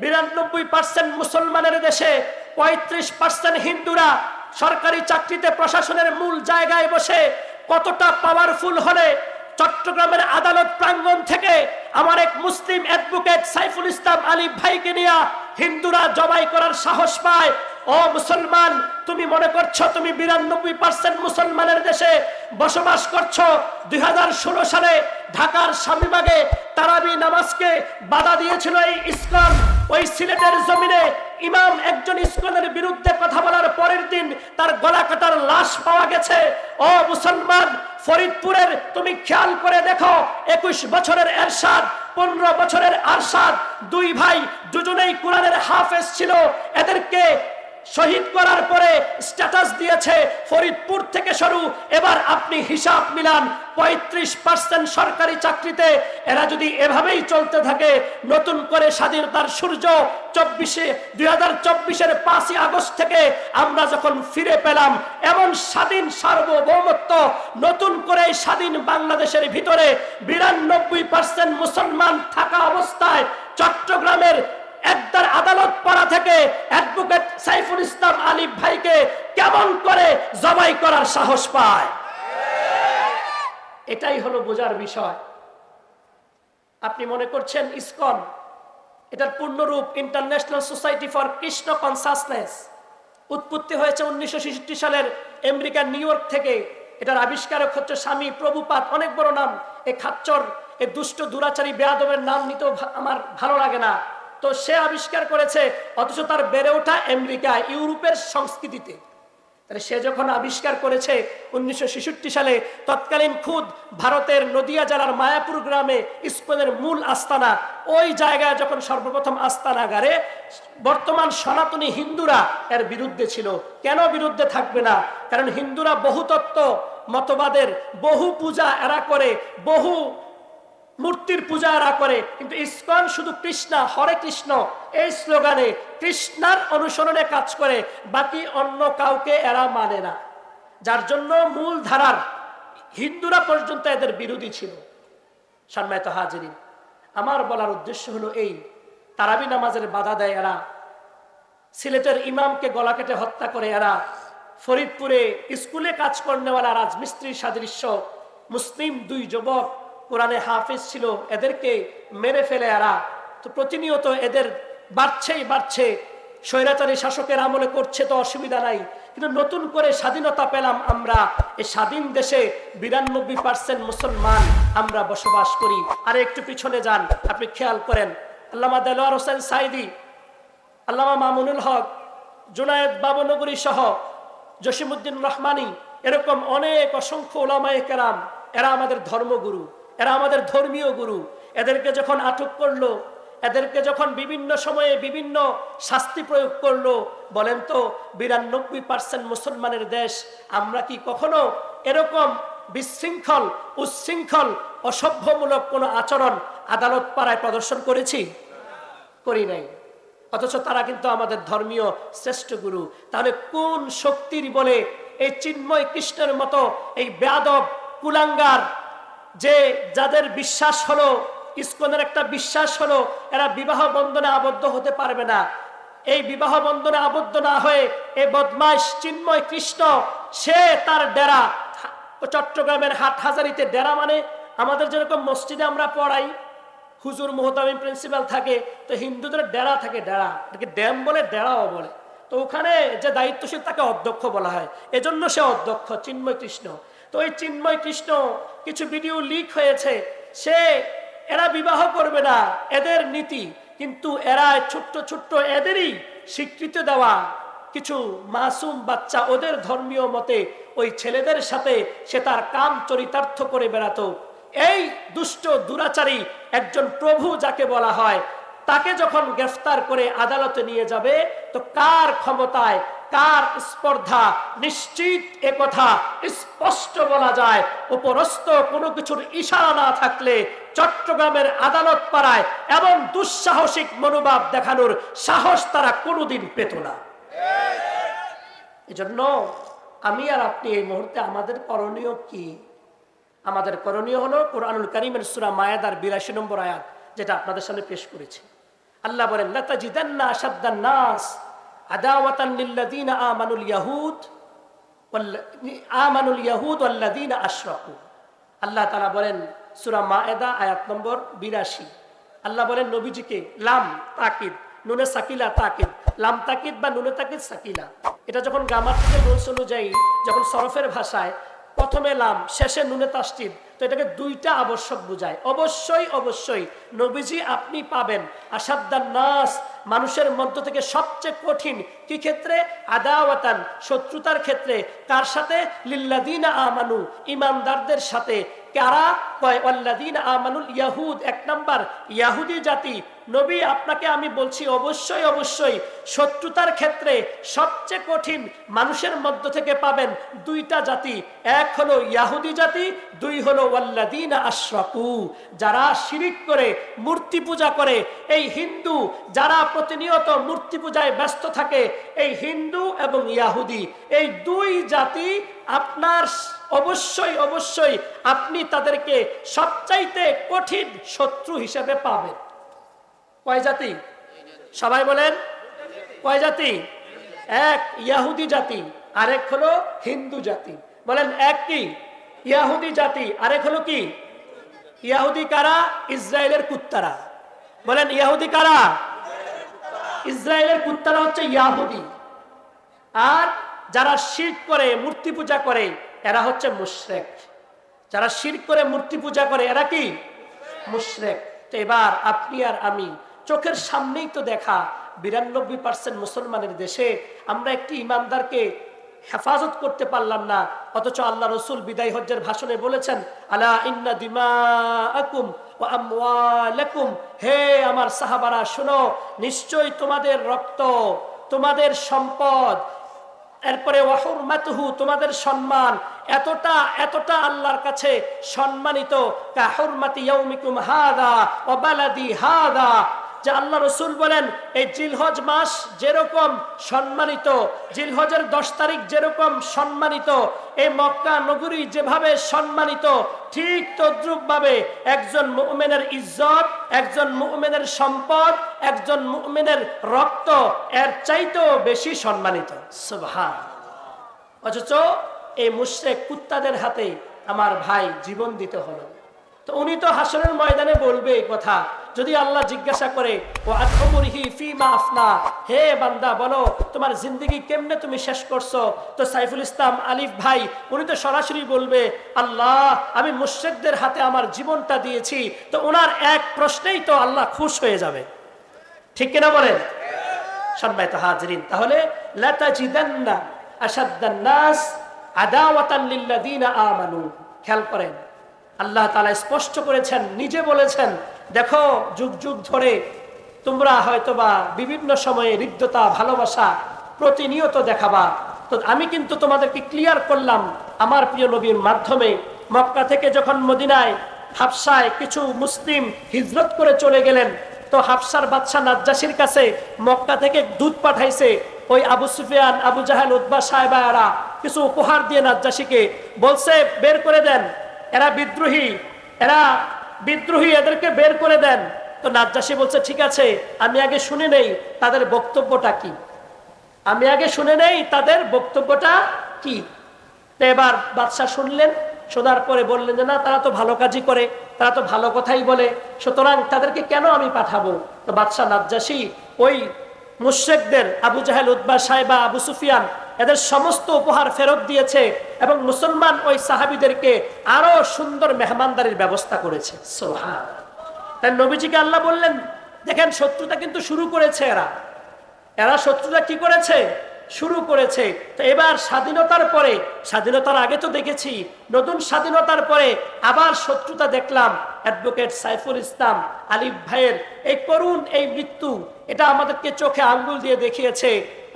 92% মুসলমানের দেশে 35% হিন্দুরা সরকারি চাকরিতে প্রশাসনের মূল জায়গায় বসে কতটা পাওয়ারফুল হলে চট্টগ্রামের আদালত প্রাঙ্গণ থেকে আমার এক মুসলিম অ্যাডভোকেট সাইফুল ইসলাম আলিফ ভাইকে নিয়ে হিন্দুরা জবাই করার সাহস পায়। ও মুসলমান, তুমি মনে করছো তুমি 92% মুসলমানের দেশে বসবাস করছো? 2016 সালে ঢাকার স্বামীবাগে তারাবি নামাজকে বাধা দিয়েছিল এই ইসকন। ওই সিলেটের জমিনে ইমাম একজন ইসকনের বিরুদ্ধে কথা বলার পরের দিন তার গলা কাটার লাশ পাওয়া গেছে। ও মুসলমান, ফরিদপুরের তুমি খেয়াল করে দেখো, 21 বছরের এরশাদ, 15 বছরের আরশাদ, 2 ভাই, দুজনেই কোরআনের হাফেজ ছিল। এদেরকে শহীদ করার পরে স্ট্যাটাস দিয়েছে ফরিদপুর থেকে শুরু। এবার আপনি হিসাব মিলান, 35% সরকারি চাকরিতে এরা যদি এভাবেই চলতে থাকে, নতুন করে স্বাধীনতার সূর্য 2024-এর 5ই আগস্ট থেকে আমরা যখন ফিরে পেলাম এমন স্বাধীন সার্বভৌমত্ব, নতুন করে স্বাধীন বাংলাদেশের ভিতরে 92% মুসলমান থাকা অবস্থায় চট্টগ্রামের একদার আদালত পাড়া থেকে অ্যাডভোকেট সাইফুল ইসলাম আলিফ ভাইকে কেমন করে জবাই করার সাহস পায়? এটাই হলো বোঝার বিষয়। আপনি মনে করছেন ইসকন, এটার পূর্ণরূপ international society for Krishna consciousness, উৎপত্তি হয়েছে 1966 সালের আমেরিকার নিউ ইয়র্ক থেকে। এটার আবিষ্কারক হচ্ছে স্বামী প্রভুপাদ, অনেক বড় নাম। এই খাচ্চর, এই দুষ্ট দুরাচারী বেয়াদবের নাম নিতেও আমার ভালো লাগে না। তো সে আবিষ্কার করেছে, অথচ তার বেড়ে ওঠা আমেরিকা, ইউরোপের সংস্কৃতিতে। তাহলে সে যখন আবিষ্কার করেছে 1966 সালে, তৎকালীন খুদ ভারতের নদিয়া জেলার মায়াপুর গ্রামে ইসকনের মূল আস্তানা, ওই জায়গায় যখন সর্বপ্রথম আস্তানাগারে বর্তমান সনাতনী হিন্দুরা এর বিরুদ্ধে ছিল। কেন বিরুদ্ধে থাকবে না? কারণ হিন্দুরা বহুতত্ত্ব মতবাদের, বহু পূজা এরা করে, বহু মূর্তির পূজা এরা করে, কিন্তু ইসকন শুধু কৃষ্ণা, হরে কৃষ্ণ এই স্লোগানে কৃষ্ণার অনুসরণে কাজ করে, বাকি অন্য কাউকে এরা মানে না। যার জন্য মূল ধারার হিন্দুরা পর্যন্ত এদের বিরোধী ছিল। সম্মানিত হাজিরিন, আমার বলার উদ্দেশ্য হলো এই, তারাবি নামাজের বাধা দেয় এরা, সিলেটের ইমামকে গলা কেটে হত্যা করে এরা, ফরিদপুরে স্কুলে কাজ করনেওয়ালা রাজমিস্ত্রির সাদৃশ্য মুসলিম 2 যুবক কোরআনে হাফেজ ছিল, এদেরকে মেরে ফেলে এরা। তো প্রতিনিয়ত এদের বাড়ছে। স্বৈরাচারী শাসকের আমলে করছে তো অসুবিধা নাই, কিন্তু নতুন করে স্বাধীনতা পেলাম আমরা, এই স্বাধীন দেশে 92% মুসলমান আমরা বসবাস করি। আর একটু পিছনে যান, আপনি খেয়াল করেন, আল্লামা দেলোয়ার হোসেন সাইদি, আল্লামা মামুনুল হক, জুনায়েদ বাবনগরী সহ জসিমউদ্দিন রহমানী, এরকম অনেক অসংখ্য ওলামায়ে কেরাম, এরা আমাদের ধর্মগুরু, এরা আমাদের ধর্মীয় গুরু। এদেরকে যখন আটক করলো, এদেরকে যখন বিভিন্ন সময়ে বিভিন্ন শাস্তি প্রয়োগ করলো, বলেন তো 92% মুসলমানের দেশ, আমরা কি কখনো এরকম বিশৃঙ্খল, উচ্ছৃঙ্খল, অসভ্যমূলক কোনো আচরণ আদালত পাড়ায় প্রদর্শন করেছি? করি নাই। অথচ তারা কিন্তু আমাদের ধর্মীয় শ্রেষ্ঠ গুরু। তাহলে কোন শক্তির বলে এই চিন্ময় কৃষ্ণের মতো এই বেয়াদব কুলাঙ্গার, যে যাদের বিশ্বাস হলো, ইসকনের একটা বিশ্বাস হলো এরা বিবাহ বন্ধনে আবদ্ধ হতে পারবে না, এই বিবাহ বন্ধনে আবদ্ধ না হয়ে এই বদমাইশ চিন্ময় কৃষ্ণ সে তার ডেরা চট্টগ্রামের হাটহাজারীতে, ডেরা মানে আমাদের যেরকম মসজিদে আমরা পড়াই হুজুর মুহতামিম প্রিন্সিপাল থাকে, তো হিন্দুদের ডেরা থাকে, ডেরা এটাকে ড্যাম বলে, ডেরাও বলে। তো ওখানে যে দায়িত্বশীল তাকে অধ্যক্ষ বলা হয়, এজন্য সে অধ্যক্ষ চিন্ময় কৃষ্ণ। তো ওই চিন্ময় কৃষ্ণ কিছু ভিডিও লিক হয়েছে, এরা বিবাহ করবে না, এদের নীতি। কিন্তু এরা ছোট্ট ছোট্ট এদেরই স্বীকৃতি দেওয়া কিছু মাসুম বাচ্চা ওদের ধর্মীয় মতে ওই ছেলেদের সাথে সে তার কাম চরিতার্থ করে বেড়াতো। এই দুষ্ট দুরাচারী একজন প্রভু যাকে বলা হয়, তাকে যখন গ্রেফতার করে আদালতে নিয়ে যাবে, তো কার ক্ষমতায়, কার স্পর্ধা, নিশ্চিত একথা স্পষ্ট বলা যায়। উপরস্থ কোনো কিছুর ইশারা না থাকলে চট্টগ্রামের আদালত পাড়ায় এমন দুঃসাহসিক মনোভাব দেখানোর সাহস তারা কোনোদিন পেত না। এজন্য আমি আর আপনি এই মুহূর্তে আমাদের করণীয় কি? আমাদের করণীয় হলো কোরআনুল কারীমের সূরা মায়েদার 82 নম্বর আয়াত, যেটা আপনাদের সামনে পেশ করেছি। আল্লাহ বলেন, লাতাজিদান্না আশাদ্দান নাস আদাওয়াতান লিল্লাযীনা আমানুল ইয়াহুদ ওয়াল্লাযীনা আশরাকু। আল্লাহ তাআলা বলেন সূরা মায়েদা আয়াত নম্বর 82, আল্লাহ বলেন নবীজিকে, লাম তাকিদ, নুনে সাকিলা তাকিদ, লাম তাকিদ বা নুনে তাকিদ সাকিলা, এটা যখন গ্রামাটিক্যাল রুলস অনুযায়ী, যখন সরফের ভাষায় প্রথমে লাম শেষে নুনে তাসদীদ, তো এটাকে দুইটা আবশ্যক বোঝায়। অবশ্যই অবশ্যই নবীজি আপনি পাবেন আশাদ্দান নাস, মানুষের মধ্য থেকে সবচেয়ে কঠিন কি ক্ষেত্রে? আদাওয়াতান, শত্রুতার ক্ষেত্রে। কার সাথে? লিল্লাযীনা আমানু, ঈমানদারদের সাথে। কারা? কয় ওয়াল্লাযীনা আমানুল ইয়াহুদ, এক নাম্বার ইয়াহুদি জাতি। নবী আপনাকে আমি বলছি অবশ্যই অবশ্যই শত্রুতার ক্ষেত্রে সবচেয়ে কঠিন মানুষের মধ্য থেকে পাবেন দুইটা জাতি, এক হলো ইয়াহুদি জাতি, দুই হলো ওয়াল্লাযীনা আশরাকু, যারা শিরিক করে, মূর্তি পূজা করে। এই হিন্দু যারা প্রতিনিয়ত মূর্তি পূজায় ব্যস্ত থাকে, এই হিন্দু এবং ইয়াহুদি, এই দুই জাতি আপনার অবশ্যই অবশ্যই আপনি তাদেরকে সবচাইতে কঠিন শত্রু হিসেবে পাবেন। কয় জাতি? সবাই বলেন কয় জাতি? এক ইয়াহুদি জাতি, আরেক হলো হিন্দু জাতি। বলেন এক কি? ইয়াহুদি জাতি, আরেক হলো কি? ইয়াহুদি কারা? ইসরায়েলের কুত্তারা। বলেন ইয়াহুদি কারা? ইসরায়েলের কুত্তারা হচ্ছে ইয়াহুদি। আর যারা শিরক করে, মূর্তি পূজা করে, এরা হচ্ছে মুশরিক। যারা শিরক করে, মূর্তি পূজা করে, এরা কি? মুশরিক। তো এবার আপনি আর আমি চোখের সামনেই তো দেখা 92% মুসলমানের দেশে আমরা একটি ইমানদারকে হেফাজত করতে পারলাম না। অথচ আল্লাহ রসুল বিদায় হজ্জের ভাষণে বলেছেন, আলা ইন্না দিমাআকুম ওয়া আমওয়ালাকুম, হে আমার সাহাবারা শুনো, নিশ্চয়ই তোমাদের রক্ত, তোমাদের সম্পদ, এরপরে ওয়াহুরমাতুহু, তোমাদের সম্মান এতটা এতটা আল্লাহর কাছে সম্মানিত, কা হুরমাতি ইয়াউমিকুম হাদা ওয়া বালাদি হাদা, যে আল্লাহ রসুল বলেন এই জিলহজ মাস যেরকম সম্মানিত, জিলহজের 10 তারিখ যেরকম সম্মানিত, এই মক্কা নগরী যেভাবে সম্মানিত, ঠিক তদ্রুপ ভাবে একজন মুমিনের ইজ্জত, একজন মুমিনের সম্পদ, একজন মুমিনের রক্ত এর চাইতেও বেশি সম্মানিত। সুবহান। অথচ এই মুশরিক কুত্তাদের হাতে আমার ভাই জীবন দিতে হলো। তো উনি তো হাসরের ময়দানে বলবে এই কথা। যদি আল্লাহ জিজ্ঞাসা করে, ও আতমুরহি ফিমা আফনা, হে বান্দা বলো তোমার জিন্দেগি কেমনে তুমি শেষ করছো, তো সাইফুল ইসলাম আলিফ ভাই উনি তো সরাসরি বলবে, আল্লাহ আমি মুশরিকদের হাতে আমার জীবনটা দিয়েছি। তো ওনার এক প্রশ্নেই তো আল্লাহ খুশ হয়ে যাবে, ঠিক কিনা বলেন? সম্মানিত হাজিরিন, তাহলে লাতাজিদান্না আশাদ্দান নাস আদাওয়াতান লিল্লাযিনা আমানু। খেয়াল করেন, আল্লাহ তাআলা স্পষ্ট করেছেন, নিজে বলেছেন, দেখো যুগ যুগ ধরে তোমরা হয়তোবা বিভিন্ন সময়ে হৃদ্যতা ভালোবাসা প্রতিনিয়ত দেখাবা, তো আমি কিন্তু তোমাদেরকে ক্লিয়ার করলাম আমার প্রিয় নবীর মাধ্যমে। মক্কা থেকে যখন মদিনায় হাবশায় কিছু মুসলিম হিজরত করে চলে গেলেন, তো হাবশার বাদশা নাজ্জাশীর কাছে মক্কা থেকে দূত পাঠাইছে। ওই আবু সুফিয়ান, আবু জাহেল, উতবা, সায়বা এরা কিছু উপহার দিয়ে নাজ্জাশীকে বলছে বের করে দেন, এরা বিদ্রোহী, এদেরকে বের করে দেন। তো নাজ্জাশী বলছে ঠিক আছে, আমি আগে শুনে নেই তাদের বক্তব্যটা কি, তো এবার বাদশা শুনলেন, শোনার পরে বললেন যে না, তারা তো ভালো কাজই করে, তারা তো ভালো কথাই বলে, সুতরাং তাদেরকে কেন আমি পাঠাবো। তো বাদশা নাজ্জাশী ওই মুশরিকদের আবু জাহেল, উতবা, সায়বা, আবু সুফিয়ান এদের সমস্ত উপহার ফেরত দিয়েছে এবং মুসলমান ওই সাহাবীদেরকে আরো সুন্দর মেহমানদারির ব্যবস্থা করেছে। সুবহানাল্লাহ। তাই নবীজিকে আল্লাহ বললেন, দেখেন শত্রুতা কিন্তু শুরু করেছে, এরা শত্রুতা কি করেছে, শুরু করেছে। তো এবার স্বাধীনতার পরে, স্বাধীনতার আগে তো দেখেছি, নতুন স্বাধীনতার পরে আবার শত্রুতা দেখলাম। অ্যাডভোকেট সাইফুল ইসলাম আলিফ ভাইয়ের এই করুণ এই মৃত্যু, এটা আমাদেরকে চোখে আঙ্গুল দিয়ে দেখিয়েছে,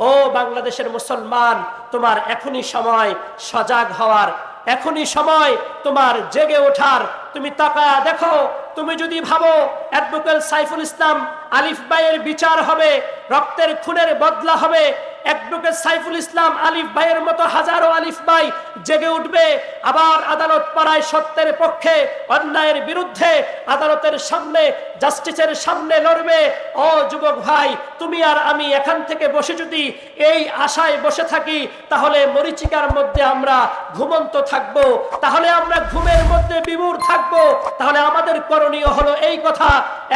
ও বাংলাদেশের মুসলমান, তোমার এখনই সময় সজাগ হওয়ার, এখনই সময় তোমার জেগে ওঠার। তুমি তাকায়া দেখো, তুমি যদি ভাবো অ্যাডভোকেট সাইফুল ইসলাম আলিফ ভাইয়ের বিচার হবে, রক্তের খুনের বদলা হবে, অ্যাডভোকেট সাইফুল ইসলাম আলিফ ভাইয়ের মতো হাজারো আলিফ ভাই জেগে উঠবে, আবার আদালত পাড়ায় সত্যের পক্ষে, অন্যায়ের বিরুদ্ধে আদালতের সামনে, জাস্টিসের সামনে লড়বে। ও যুবক ভাই, তুমি আর আমি এখান থেকে বসে যদি এই আশায় বসে থাকি, তাহলে মরিচিকার মধ্যে আমরা ঘুমন্ত থাকব, তাহলে আমরা ঘুমের মধ্যে বিমূঢ় থাকব। তাহলে আমাদের করণীয় হলো এই কথা,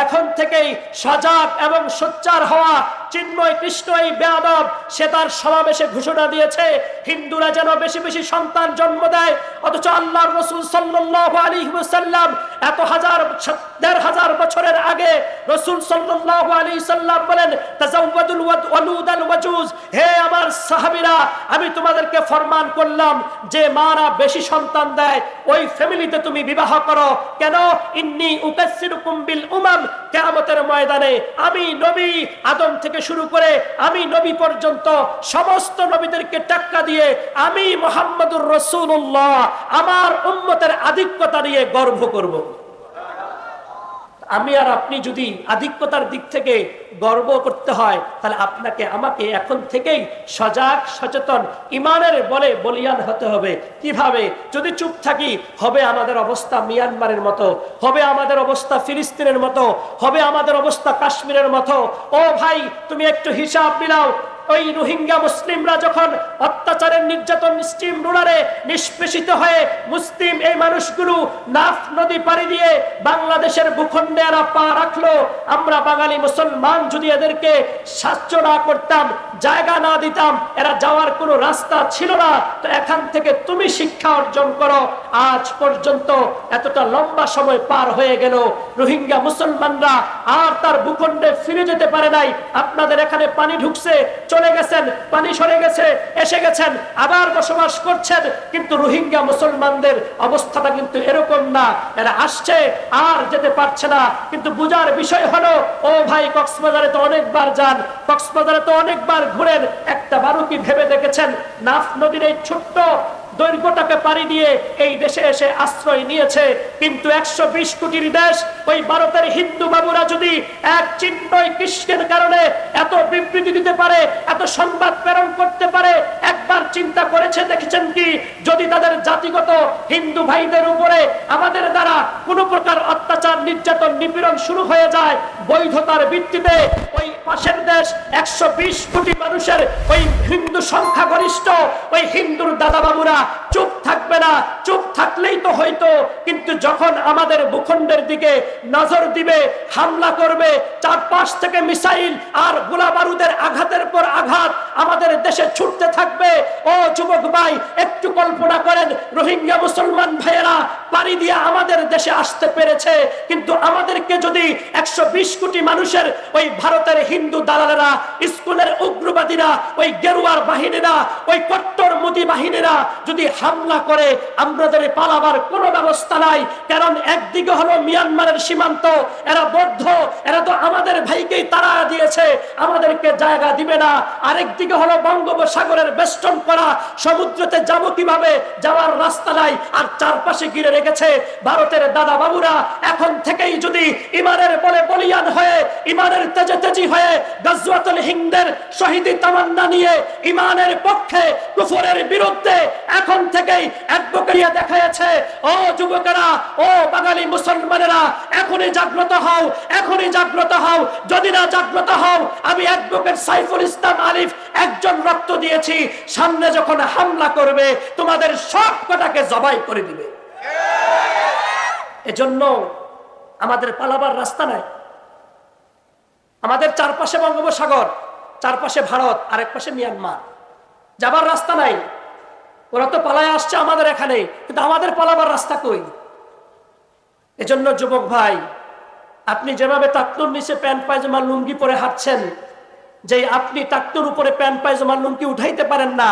এখন থেকেই সজাগ এবং সোচ্চার হওয়া। চিন্ময় কৃষ্ণ এই বেয়াদব, সে তার সমাবেশে ঘোষণা দিয়েছে হিন্দুরা যেন বেশি বেশি সন্তান জন্ম দেয়, অথচ আল্লাহর রাসূল সাল্লাল্লাহু আলাইহি ওয়াসাল্লাম এত দেড় হাজার বছরের আগে রাসূল সাল্লাল্লাহু আলাইহি সাল্লাম বলেন, তাজাওয়াদুল ওয়ালুদাল ওয়াজুজ, হে আমার সাহাবীরা, আমি তোমাদেরকে ফরমান করলাম যে মারা বেশি সন্তান দেয় ওই ফ্যামিলিতে তুমি বিবাহ করো। কেন? ইন্নী উকাসসিরুকুম বিল উমাম, কিয়ামতের ময়দানে আমি নবী আদম থেকে শুরু করে আমি নবী পর্যন্ত সমস্ত নবীদেরকে টাক্কা দিয়ে আমি মুহাম্মদুর রাসূলুল্লাহ আমার উম্মতের আধিক্যতা নিয়ে গর্ব করব। আমি আর আপনি যদি আধিক্যতার দিক থেকে গর্ব করতে হয়, তাহলে আপনাকে আমাকে এখন থেকেই সজাগ সচেতন ইমানের বলে বলিয়ান হতে হবে। কিভাবে? যদি চুপ থাকি, হবে আমাদের অবস্থা মিয়ানমারের মতো, হবে আমাদের অবস্থা ফিলিস্তিনের মতো, হবে আমাদের অবস্থা কাশ্মীরের মতো। ও ভাই, তুমি একটু হিসাব মিলাও, ওই রোহিঙ্গা মুসলিমরা যখন অত্যাচারের নির্যাতন স্টিম রোলারে নিষ্পেষিত হয়ে মুসলিম এই মানুষগুলো নাফ নদী পাড়ি দিয়ে বাংলাদেশের ভূখণ্ডে এরা পা রাখলো, আমরা বাঙালি মুসলমান যদি এদেরকে সাহায্য না করতাম, জায়গা না দিতাম, এরা যাওয়ার কোনো রাস্তা ছিল না। তো এখান থেকে তুমি শিক্ষা অর্জন করো। আজ পর্যন্ত এতটা লম্বা সময় পার হয়ে গেল, রোহিঙ্গা মুসলমানরা আর তার ভূখণ্ডে ফিরে যেতে পারে নাই। আপনাদের এখানে পানি ঢুকছে, চলে গেছেন, পানি সরে গেছে, এসে গেছেন, আবার বসবাস করছেন, কিন্তু রোহিঙ্গা মুসলমানদের অবস্থাটা কিন্তু এরকম না। এরা আসছে আর যেতে পারছে না। কিন্তু বুঝার বিষয় হলো, ও ভাই, কক্সবাজারে তো অনেকবার যান, কক্সবাজারে তো অনেকবার ঘুরেন, একটা বারো কি ভেবে দেখেছেন নাফ নদীর এই ছোট্ট দৈর্ঘ্যটাকে পাড়ি দিয়ে এই দেশে এসে আশ্রয় নিয়েছে? কিন্তু 120 কোটির দেশ, ওই ভারতের হিন্দু বাবুরা যদি এক চিন্ময় কৃষ্ণের কারণে এত বিবৃতি দিতে পারে, এত সংবাদ প্রেরণ করতে পারে, একবার চিন্তা করেছে দেখেছেন কি, যদি তাদের জাতিগত হিন্দু ভাইদের উপরে আমাদের দ্বারা কোনো প্রকার অত্যাচার, নির্যাতন, নিপীড়ন শুরু হয়ে যায় বৈধতার ভিত্তিতে, ওই পাশের দেশ 120 কোটি মানুষের ওই হিন্দু সংখ্যাগরিষ্ঠ ওই হিন্দুর দাদা বাবুরা চুপ থাকবে না? চুপ থাকলেই তো হয়তো, কিন্তু যখন আমাদের ভূখণ্ডের দিকে নজর দিবে, হামলা করবে, চারপাশ থেকে মিসাইল আর গোলা বারুদের আঘাতের পর আঘাত আমাদের দেশে ছুটতে থাকবে। ও যুবক ভাই, একটু কল্পনা করেন, রোহিঙ্গা মুসলমান ভাইয়েরা পাড়ি দিয়ে আমাদের দেশে আসতে পেরেছে, কিন্তু আমাদেরকে যদি 120 কোটি মানুষের ওই ভারতের হিন্দু দালালেরা, স্কুলের উগ্রবাদীরা, ওই গেরুয়ার বাহিনীরা, ওই কট্টর মোদী বাহিনীরা যদি হামলা করে, আমাদের পালাবার কোনো ব্যবস্থা নাই। কারণ একদিকে হলো মিয়ানমারের সীমান্ত, এরা বদ্ধ, এরা তো আমাদের ভাইকেই তাড়া দিয়েছে, আমাদেরকে জায়গা দিবে না। আরেকদিকে হলো বঙ্গোপসাগরের বেষ্টন করা, সমুদ্রতে যাব কিভাবে, যাওয়ার রাস্তা নাই, আর চারপাশে ঘিরে রেখেছে ভারতের দাদা বাবুরা। এখন থেকেই যদি ইমানের বলে বলিয়ান হয়ে, ইমানের তেজে তেজি হয়ে, গজওয়াতুল হিন্দের শহীদি তামান্না নিয়ে ইমানের পক্ষে, কুফরের বিরুদ্ধে এখন থেকেই অ্যাডভোকেট দেখাইছে, ও যুবকেরা, ও বাঙালি মুসলমানেরা, এখনই জাগ্রত হও, এখনই জাগ্রত হও। যদি না জাগ্রত হও, আমি অ্যাডভোকেট সাইফুল ইসলাম আলিফ একজন রক্ত দিয়েছি, সামনে যখন হামলা করবে তোমাদের সব কটাকে জবাই করে দিবে। এজন্য আমাদের পালাবার রাস্তা নাই। আমাদের চারপাশে বঙ্গোপসাগর, চারপাশে ভারত, আরেক পাশে মিয়ানমার, যাবার রাস্তা নাই। ওরা তো পালায় আসছে আমাদের এখানে, কিন্তু আমাদের পালাবার রাস্তা কই? এজন্য যুবক ভাই, আপনি যেভাবে টাকনুর নিচে প্যান্ট পায়জামা লুঙ্গি পরে হাঁটছেন, যে আপনি টাকনুর উপরে প্যান্ট পায়জামা লুঙ্গি উঠাইতে পারেন না,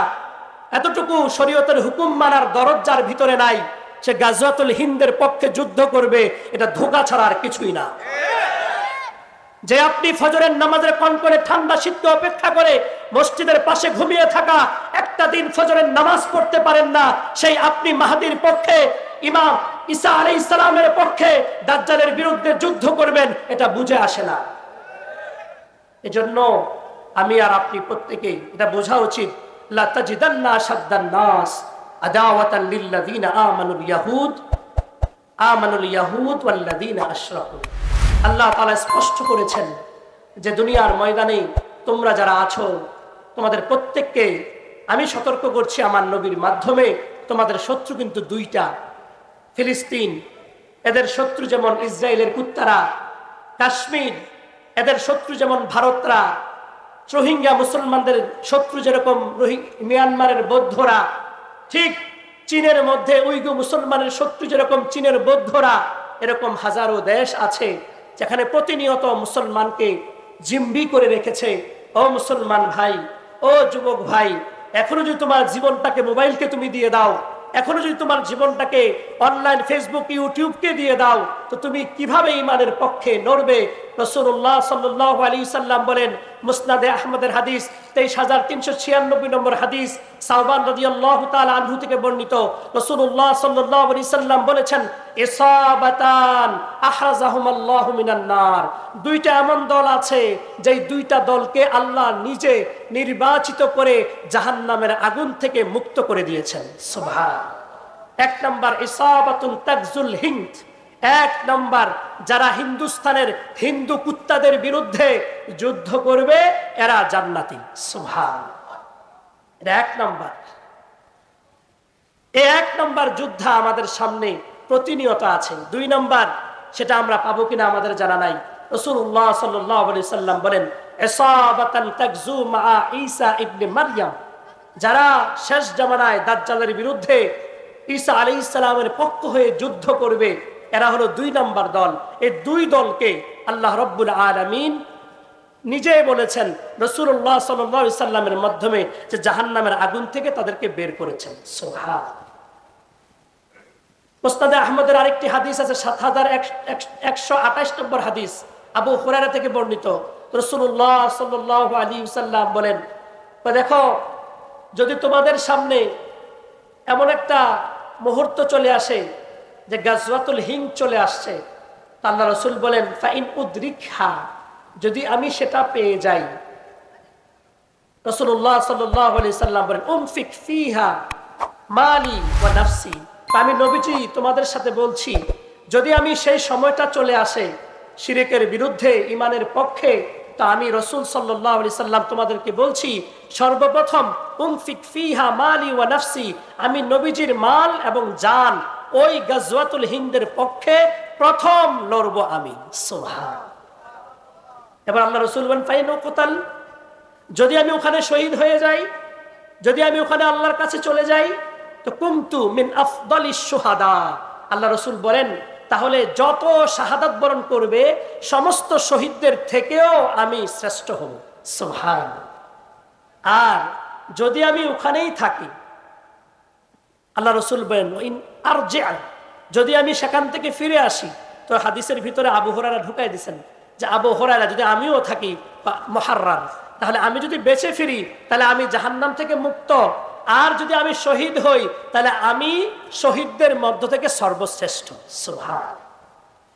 এতটুকু শরীয়তের হুকুম মানার দরদ যার ভিতরে নাই, সে গাজওয়াতুল হিন্দের পক্ষে যুদ্ধ করবে, এটা ধোঁকা ছাড়া আর কিছুই না। যে আপনি ফজরের নামাজের কনকনে ঠান্ডা শীত অপেক্ষা করে মসজিদের পাশে ঘুমিয়ে থাকা, একটা দিন ফজরের নামাজ পড়তে পারেন না, সেই আপনি মাহদির পক্ষে, ইমাম ঈসা আলাইহিস সালামের পক্ষে দাজ্জালের বিরুদ্ধে যুদ্ধ করবেন, এটা বুঝে আসে না। এজন্য আমি আর আপনি প্রত্যেকেই এটা বোঝা উচিত, লা তাজিদান্না আশাদ্দান নাস আদাওয়াতান লিল্লাযিনা আমানুল ইয়াহুদ ওয়াল্লাযিনা আশরাকু। আল্লাহ তাআলা স্পষ্ট করেছেন যে দুনিয়ার ময়দানে তোমরা যারা আছো, তোমাদের প্রত্যেককে আমি সতর্ক করছি আমার নবীর মাধ্যমে, তোমাদের শত্রু কিন্তু দুইটা। ফিলিস্তিন, এদের শত্রু যেমন ইসরায়েলের কুত্তারা, কাশ্মীর, এদের শত্রু যেমন ভারতরা, রোহিঙ্গা মুসলমানদের শত্রু যেরকম মিয়ানমারের বৌদ্ধরা, ঠিক চীনের মধ্যে উইগুর মুসলমানের শত্রু যেরকম চীনের বৌদ্ধরা, এরকম হাজারো দেশ আছে যেখানে প্রতিনিয়ত মুসলমানকে জিম্বি করে রেখেছে। ও মুসলমান ভাই, ও যুবক ভাই, এখনো যদি তোমার জীবনটাকে মোবাইলকে তুমি দিয়ে দাও, এখনো যদি তোমার জীবনটাকে অনলাইন ফেসবুক ইউটিউবকে দিয়ে দাও, তো তুমি কিভাবে ঈমানের পক্ষে লড়বে? রাসূলুল্লাহ সাল্লাল্লাহু আলাইহি সাল্লাম বলেন, মুসনাদে আহমদের হাদিস 23396 নম্বর হাদিস, সাওবান রাদিয়াল্লাহু তাআলা আনহু থেকে বর্ণিত, রাসূলুল্লাহ সাল্লাল্লাহু আলাইহি সাল্লাম বলেছেন, ইসাবাতান আহরাজাহুমাল্লাহু মিনান নার। দুইটা এমন দল আছে যেই দুইটা দলকে আল্লাহ নিজে নির্বাচিত করে জাহান্নামের আগুন থেকে মুক্ত করে দিয়েছেন। সুবহান। এক নাম্বার ইসাবাতুন তাগজুল হিন্দ, এক নাম্বার যারা হিন্দুস্তানের হিন্দু কুত্তাদের বিরুদ্ধে যুদ্ধ করবে, এরা জান্নাতি। সুবহান। এটা এক নাম্বার। এই এক নাম্বার যোদ্ধা আমাদের সামনে প্রতিনিয়ত আছে। দুই নাম্বার, সেটা আমরা পাবো কিনা আমাদের জানা নাই। রাসূলুল্লাহ সাল্লাল্লাহু আলাইহি সাল্লাম বলেন, ইসাবাতান তাগজু মা ঈসা ইবনে মারইয়াম, যারা শেষ জামানায় দাজ্জালের বিরুদ্ধে ঈসা আলাইহিস সালামের পক্ষ হয়ে যুদ্ধ করবে, এরা হলো দুই নাম্বার দল। এই দুই দলকে আল্লাহ রাব্বুল আলামিন নিজে বলেছেন রাসূলুল্লাহ সাল্লাল্লাহু আলাইহি সাল্লামের মাধ্যমে যে জাহান্নামের আগুন থেকে তাদেরকে বের করেছেন। সুবহান। মুসনাদে আহমদের আরেকটি হাদিস আছে, 7128 নম্বর হাদিস, আবু হুরায়রা থেকে বর্ণিত। রাসূলুল্লাহ সাল্লাল্লাহু আলাইহি ওয়াসাল্লাম বলেন, দেখো যদি তোমাদের সামনে এমন একটা মুহূর্ত চলে আসে যে গাজওয়াতুল হিন্দ চলে আসছে, আল্লাহ রাসূল বলেন, ফাইন উদরিকহা, যদি আমি সেটা পেয়ে যাই, রাসূলুল্লাহ সাল্লাল্লাহু আলাইহি সাল্লাম বলেন, উমফিক ফিহা মালি ওয়া নাফসি, আমি নবীজি তোমাদের সাথে বলছি, যদি আমি সেই সময়টা চলে আসে শিরকের বিরুদ্ধে ঈমানের পক্ষে, তা আমি রাসূল সাল্লাল্লাহু আলাইহি সাল্লাম তোমাদেরকে বলছি, সর্বপ্রথম উমফিক ফিহা মালি ওয়া নাফসি, আমি নবীজির মাল এবং জান ওই গাজওয়াতুল হিন্দের পক্ষে প্রথম লড়বো আমি। সুবহান। এবার আল্লাহ রাসূল বলেন, ফাইন উকতাল, যদি আমি ওখানে শহীদ হয়ে যাই, যদি আমি ওখানে আল্লাহর কাছে চলে যাই, তো কুনতু মিন আফদালিশ শুহাদা, আল্লাহ রসুল বলেন, তাহলে যত শাহাদাত বরণ করবে সমস্ত শহীদদের থেকেও আমি শ্রেষ্ঠ হব। সুবহানাল্লাহ। আর যদি আমি ওখানেই থাকি, আল্লাহ রসুল বলেন আর যে যদি আমি সেখান থেকে ফিরে আসি, তো হাদিসের ভিতরে আবু হুরায়রা ঢুকাই দিয়েছেন যে আবু হুরায়রা যদি আমিও থাকি মুহাররার, তাহলে আমি যদি বেঁচে ফিরি তাহলে আমি জাহান্নাম থেকে মুক্ত, আর যদি আমি শহীদ হই তাহলে আমি শহীদদের মধ্য থেকে সর্বশ্রেষ্ঠ। সুবহান।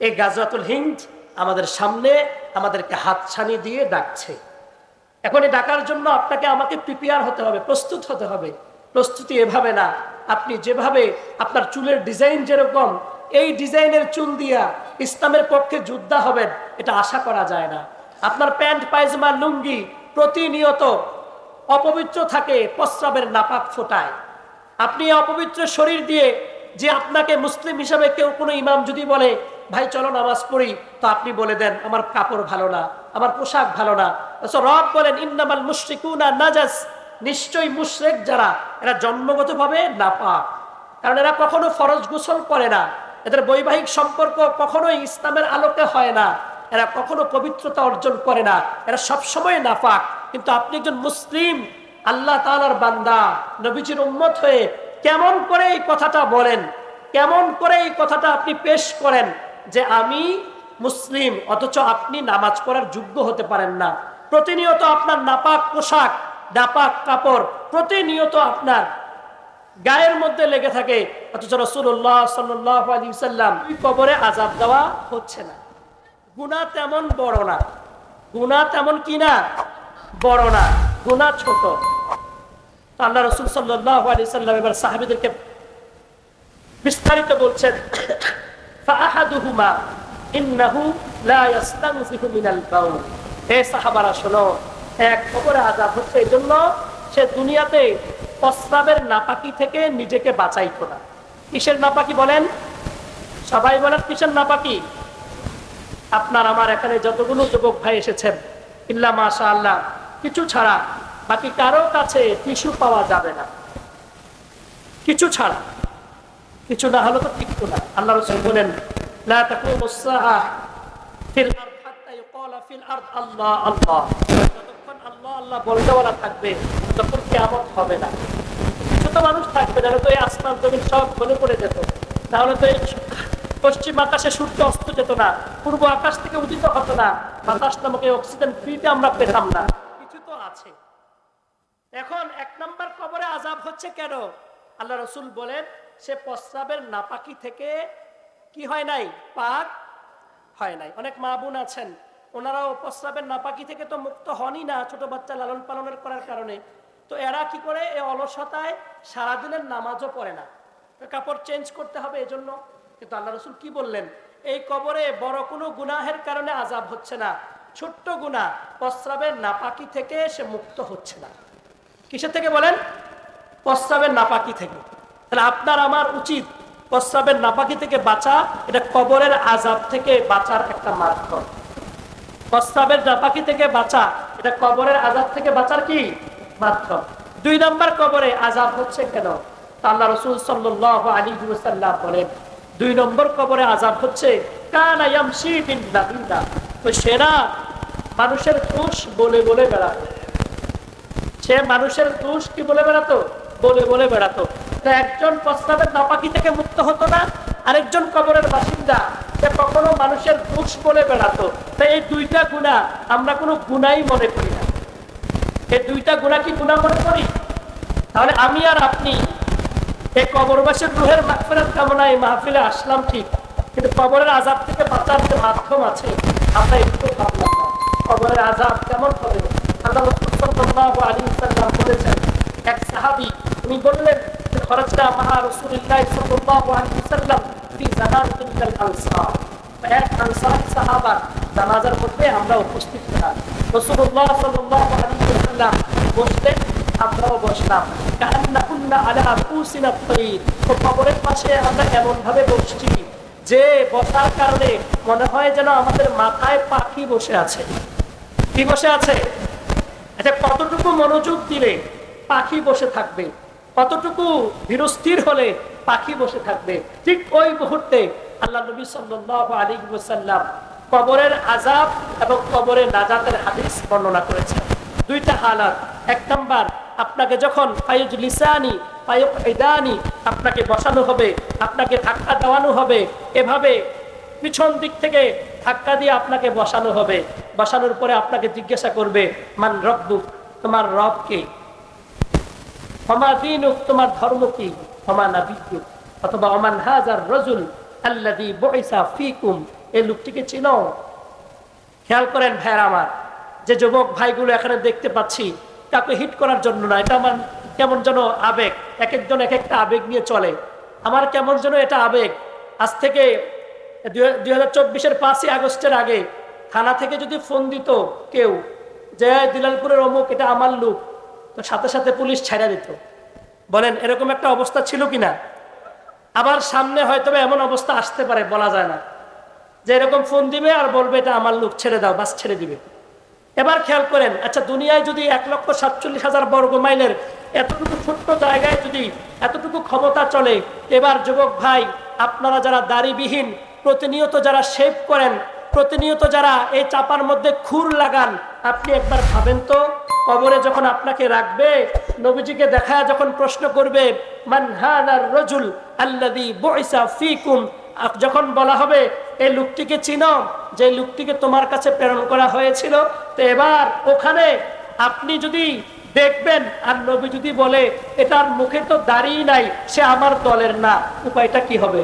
এই গাজওয়াতুল হিন্দ আমাদের সামনে আমাদেরকে হাতছানি দিয়ে ডাকছে। এখন এই ডাকার জন্য আপনাকে আমাকে প্রিপেয়ার হতে হবে, প্রস্তুত হতে হবে। প্রস্তুতি এভাবে না, আপনি যেভাবে আপনার চুলের ডিজাইন যেরকম, এই ডিজাইনের চুল দিয়া ইসলামের পক্ষে যোদ্ধা হবেন এটা আশা করা যায় না। আপনার প্যান্ট পায়জামা লুঙ্গি প্রতিনিয়ত অপবিত্র থাকে, প্রস্রাবের নাপাক ফোটায়। আপনি অপবিত্র শরীর দিয়ে যে আপনাকে মুসলিম হিসাবে কেউ কোনো ইমাম যদি বলে ভাই চলো নামাজ পড়ি, তো আপনি বলে দেন আমার কাপড় ভালো না, আমার পোশাক ভালো না। রব বলেন ইন্নামাল মুশরিকুনা নাজাস, নিশ্চয়ই মুশরিক যারা এরা জন্মগতভাবে নাপাক, কারণ এরা কখনো ফরজ গোসল করে না, এদের বৈবাহিক সম্পর্ক কখনোই ইসলামের আলোকে হয় না, এরা কখনো পবিত্রতা অর্জন করে না, এরা সবসময় নাপাক। কিন্তু আপনি একজন মুসলিম, আল্লাহ তাআলার বান্দা, নবীজির উম্মত হয়ে কেমন করে এই কথাটা বলেন, কেমন করে এই কথাটা আপনি পেশ করেন যে আমি মুসলিম, অথচ আপনি নামাজ পড়ার যোগ্য হতে পারেন না। প্রতিনিয়ত আপনার নাপাক পোশাক, নাপাক কাপড় প্রতিনিয়ত আপনার গায়ের মধ্যে লেগে থাকে, অথচ রাসূলুল্লাহ সাল্লাল্লাহু আলাইহি ওয়াসাল্লাম কবরে আযাব দেওয়া হচ্ছে না। গুনাহ তেমন বড় না, গুনাহ তেমন কি না বড় না, গুনাহ ছোট। আল্লাহ রাসূল সাল্লাল্লাহু আলাইহি ওয়াসাল্লাম এবার সাহাবীদেরকে বিস্তারিত বলছেন, ফাআহাদুহুমা ইন্নাহু লা ইস্তানজিহু মিনাল বাউল। হে সাহাবারা শোনো, এক কবরে আযাব হচ্ছে এই জন্য সে দুনিয়াতে প্রস্রাবের নাপাকি থেকে নিজেকে বাঁচাইতো না। কিসের নাপাকি বলেন? সবাই বলেন কিসের নাপাকি? আপনার আমার এখানে যতগুলো যুবক ভাই এসেছেন, ইল্লা মাশাআল্লাহ কিছু ছাড়া বাকি কারো কাছে টিস্যু পাওয়া যাবে না, কিছু ছাড়া। কিছু না হলে তো ঠিক না। আল্লাহ রাসূল বলেন লা তাকুমুস সাআ ফিল আরদ হাত্তা ইউকালা ফিল আরদ আল্লাহ আল্লাহ। যতক্ষণ আল্লাহ আল্লাহ বলতে বলা থাকবে তখন কিয়ামত হবে না। কিছু তো মানুষ থাকবে যারা তো এই আসমান জমিন সব বলে পড়ে যেত, তাহলে তো পশ্চিম আকাশে সূর্য অস্ত যেত না, পূর্ব আকাশ থেকে উদিত হতো না, বাতাস নামক অক্সিজেন ফ্রিতে আমরা পেতাম না। কিছু তো আছে। এখন এক নাম্বার কবরে আযাব হচ্ছে কেন? আল্লাহ রাসূল বলেন সে প্রস্রাবের নাপাকি থেকে কি হয় নাই, পাক হয় নাই। অনেক মা বোন আছেন, ওনারাও প্রস্রাবের নাপাকি থেকে তো মুক্ত হনই না, ছোট বাচ্চা লালন পালনের করার কারণে। তো এরা কি করে, এই অলসতায় সারাদিনের নামাজও পড়ে না, কাপড় চেঞ্জ করতে হবে এজন্য। কিন্তু আল্লাহ রাসূল কি বললেন, এই কবরে বড় কোনো গুনাহের কারণে আযাব হচ্ছে না, ছোট্ট গুনাহ প্রস্রাবের নাপাকি থেকে সে মুক্ত হচ্ছে না। কিসের থেকে বলেন? প্রস্রাবের নাপাকি থেকে। তাহলে আপনার আমার উচিত প্রস্রাবের নাপাকি থেকে বাঁচা, এটা কবরের আযাব থেকে বাঁচার একটা মাধ্যম। প্রস্রাবের নাপাকি থেকে বাঁচা, এটা কবরের আযাব থেকে বাঁচার কি মাধ্যম। দুই নাম্বার কবরে আযাব হচ্ছে কেন? আল্লাহ রাসূল সাল্লাল্লাহু আলাইহি ওয়াসাল্লাম বলেন দুই নম্বর কবরে আযাব হচ্ছে কানা ইয়ামশি বিন নাবিলা। তো সেরা মানুষের দোষ বলে বলে বেড়াতো, সে মানুষের দোষ কি বলে বেড়াতো? বলে বলে বেড়াতো। তো একজন প্রস্রাবের নাপাকি থেকে মুক্ত হতো না, আরেকজন কবরের বাসিন্দা সে কখনো মানুষের দোষ বলে বেড়াতো। তো এই দুইটা গুনাহ আমরা কোনো গুনাহই মনে করি না। এই দুইটা গুনাহ কি গুনাহ মনে করি? তাহলে আমি আর আপনি এই কবরবাসীর রুহের মাগফিরাত কামনায় মাহফিলে আসলাম ঠিক, কিন্তু কবরের আযাব থেকে বাঁচার যে মাধ্যম আছে আমরা একটু ভাবলাম না। কবরের আযাব কেমন হবে? আল্লাহ রাসূল সাল্লাল্লাহু আলাইহি ওয়াসাল্লাম বলেছেন, এক সাহাবী উনি বললেন যে খরচটা মাহা রাসূলুল্লাহ সাল্লাল্লাহু আলাইহি ওয়াসাল্লাম ফি জানাজাতিল আনসার, এক আনসারী সাহাবা জানাজার মধ্যে আমরা উপস্থিত ছিলাম। রাসূলুল্লাহ সাল্লাল্লাহু আলাইহি ওয়াসাল্লাম বসলেন, আমরাও বসলাম। কান্নাকুন্না আলা কুসিনা তাইর, তো কবরের পাশে আমরা এমন ভাবে বসছি যে বসার কারণে মনে হয় যেন আমাদের মাথায় পাখি বসে আছে। কি বসে আছে? এটা কতটুকু মনোযোগ দিলে পাখি বসে থাকবে, কতটুকু ধীরস্থির হলে পাখি বসে থাকবে। ঠিক ওই মুহূর্তে আল্লাহ নবী সাল্লাল্লাহু আলাইহি ওয়াসাল্লাম কবরের আযাব এবং কবরের নাজাতের হাদিস বর্ণনা করেছেন। দুইটা হালাত। এক নাম্বার, আপনাকে যখন ফায়ুজলিসানি ফায়ুকইদানি, আপনাকে বসানো হবে, আপনাকে ধাক্কা দেওয়ানো হবে, এভাবে পিছন দিক থেকে ধাক্কা দিয়ে আপনাকে বসানো হবে। বসানোর পরে আপনাকে জিজ্ঞাসা করবে, মান রব্বুক, তোমার রব কে? ওমা দীনুক, তোমার ধর্ম কি? ওমা নাবিয়্যুক, অথবা ওমান হাযার রাজুল আল্লাযী বুইসা ফীকুম, এই লোকটিকে চিনো? খেয়াল করেন ভাইরা আমার, যে যুবক ভাইগুলো এখানে দেখতে পাচ্ছি, কাউকে হিট করার জন্য না, এটা আমার কেমন যেন আবেগ, এক একজন এক একটা আবেগ নিয়ে চলে। আমার কেমন যেন এটা আবেগ। আজ থেকে 2024-এর 5ই আগস্টের আগে থানা থেকে যদি ফোন দিত কেউ যে দিলালপুরের অমুক এটা আমার লোক, তো সাথে সাথে পুলিশ ছেড়ে দিত। বলেন এরকম একটা অবস্থা ছিল কিনা? আবার সামনে হয়তো এমন অবস্থা আসতে পারে, বলা যায় না, যে এরকম ফোন দিবে আর বলবে এটা আমার লোক, ছেড়ে দাও, বাস ছেড়ে দিবে। এবার খেয়াল করেন, আচ্ছা দুনিয়ায় যদি 1,47,000 বর্গ মাইলের এতটুকু ছোট্ট জায়গায় যদি এতটুকু ক্ষমতা চলে, এবার যুবক ভাই আপনারা যারা দাড়িবিহীন, প্রতিনিয়ত যারা শেভ করেন, প্রতিনিয়ত যারা এই চাপার মধ্যে খুর লাগান, আপনি একবার ভাবেন তো, কবরে যখন আপনাকে রাখবে, নবীজিকে দেখায় যখন প্রশ্ন করবে মান হাযার রাজুল আল্লাযী বুইসা ফীকুম, যখন বলা হবে এই লোকটিকে চিনো, যে লোকটিকে তোমার কাছে প্রেরণ করা হয়েছিল, তো এবার ওখানে আপনি যদি দেখবেন আর নবী যদি বলে এটার মুখে তো দাড়ি নাই, সে আমার দলের না, উপায়টা কি হবে?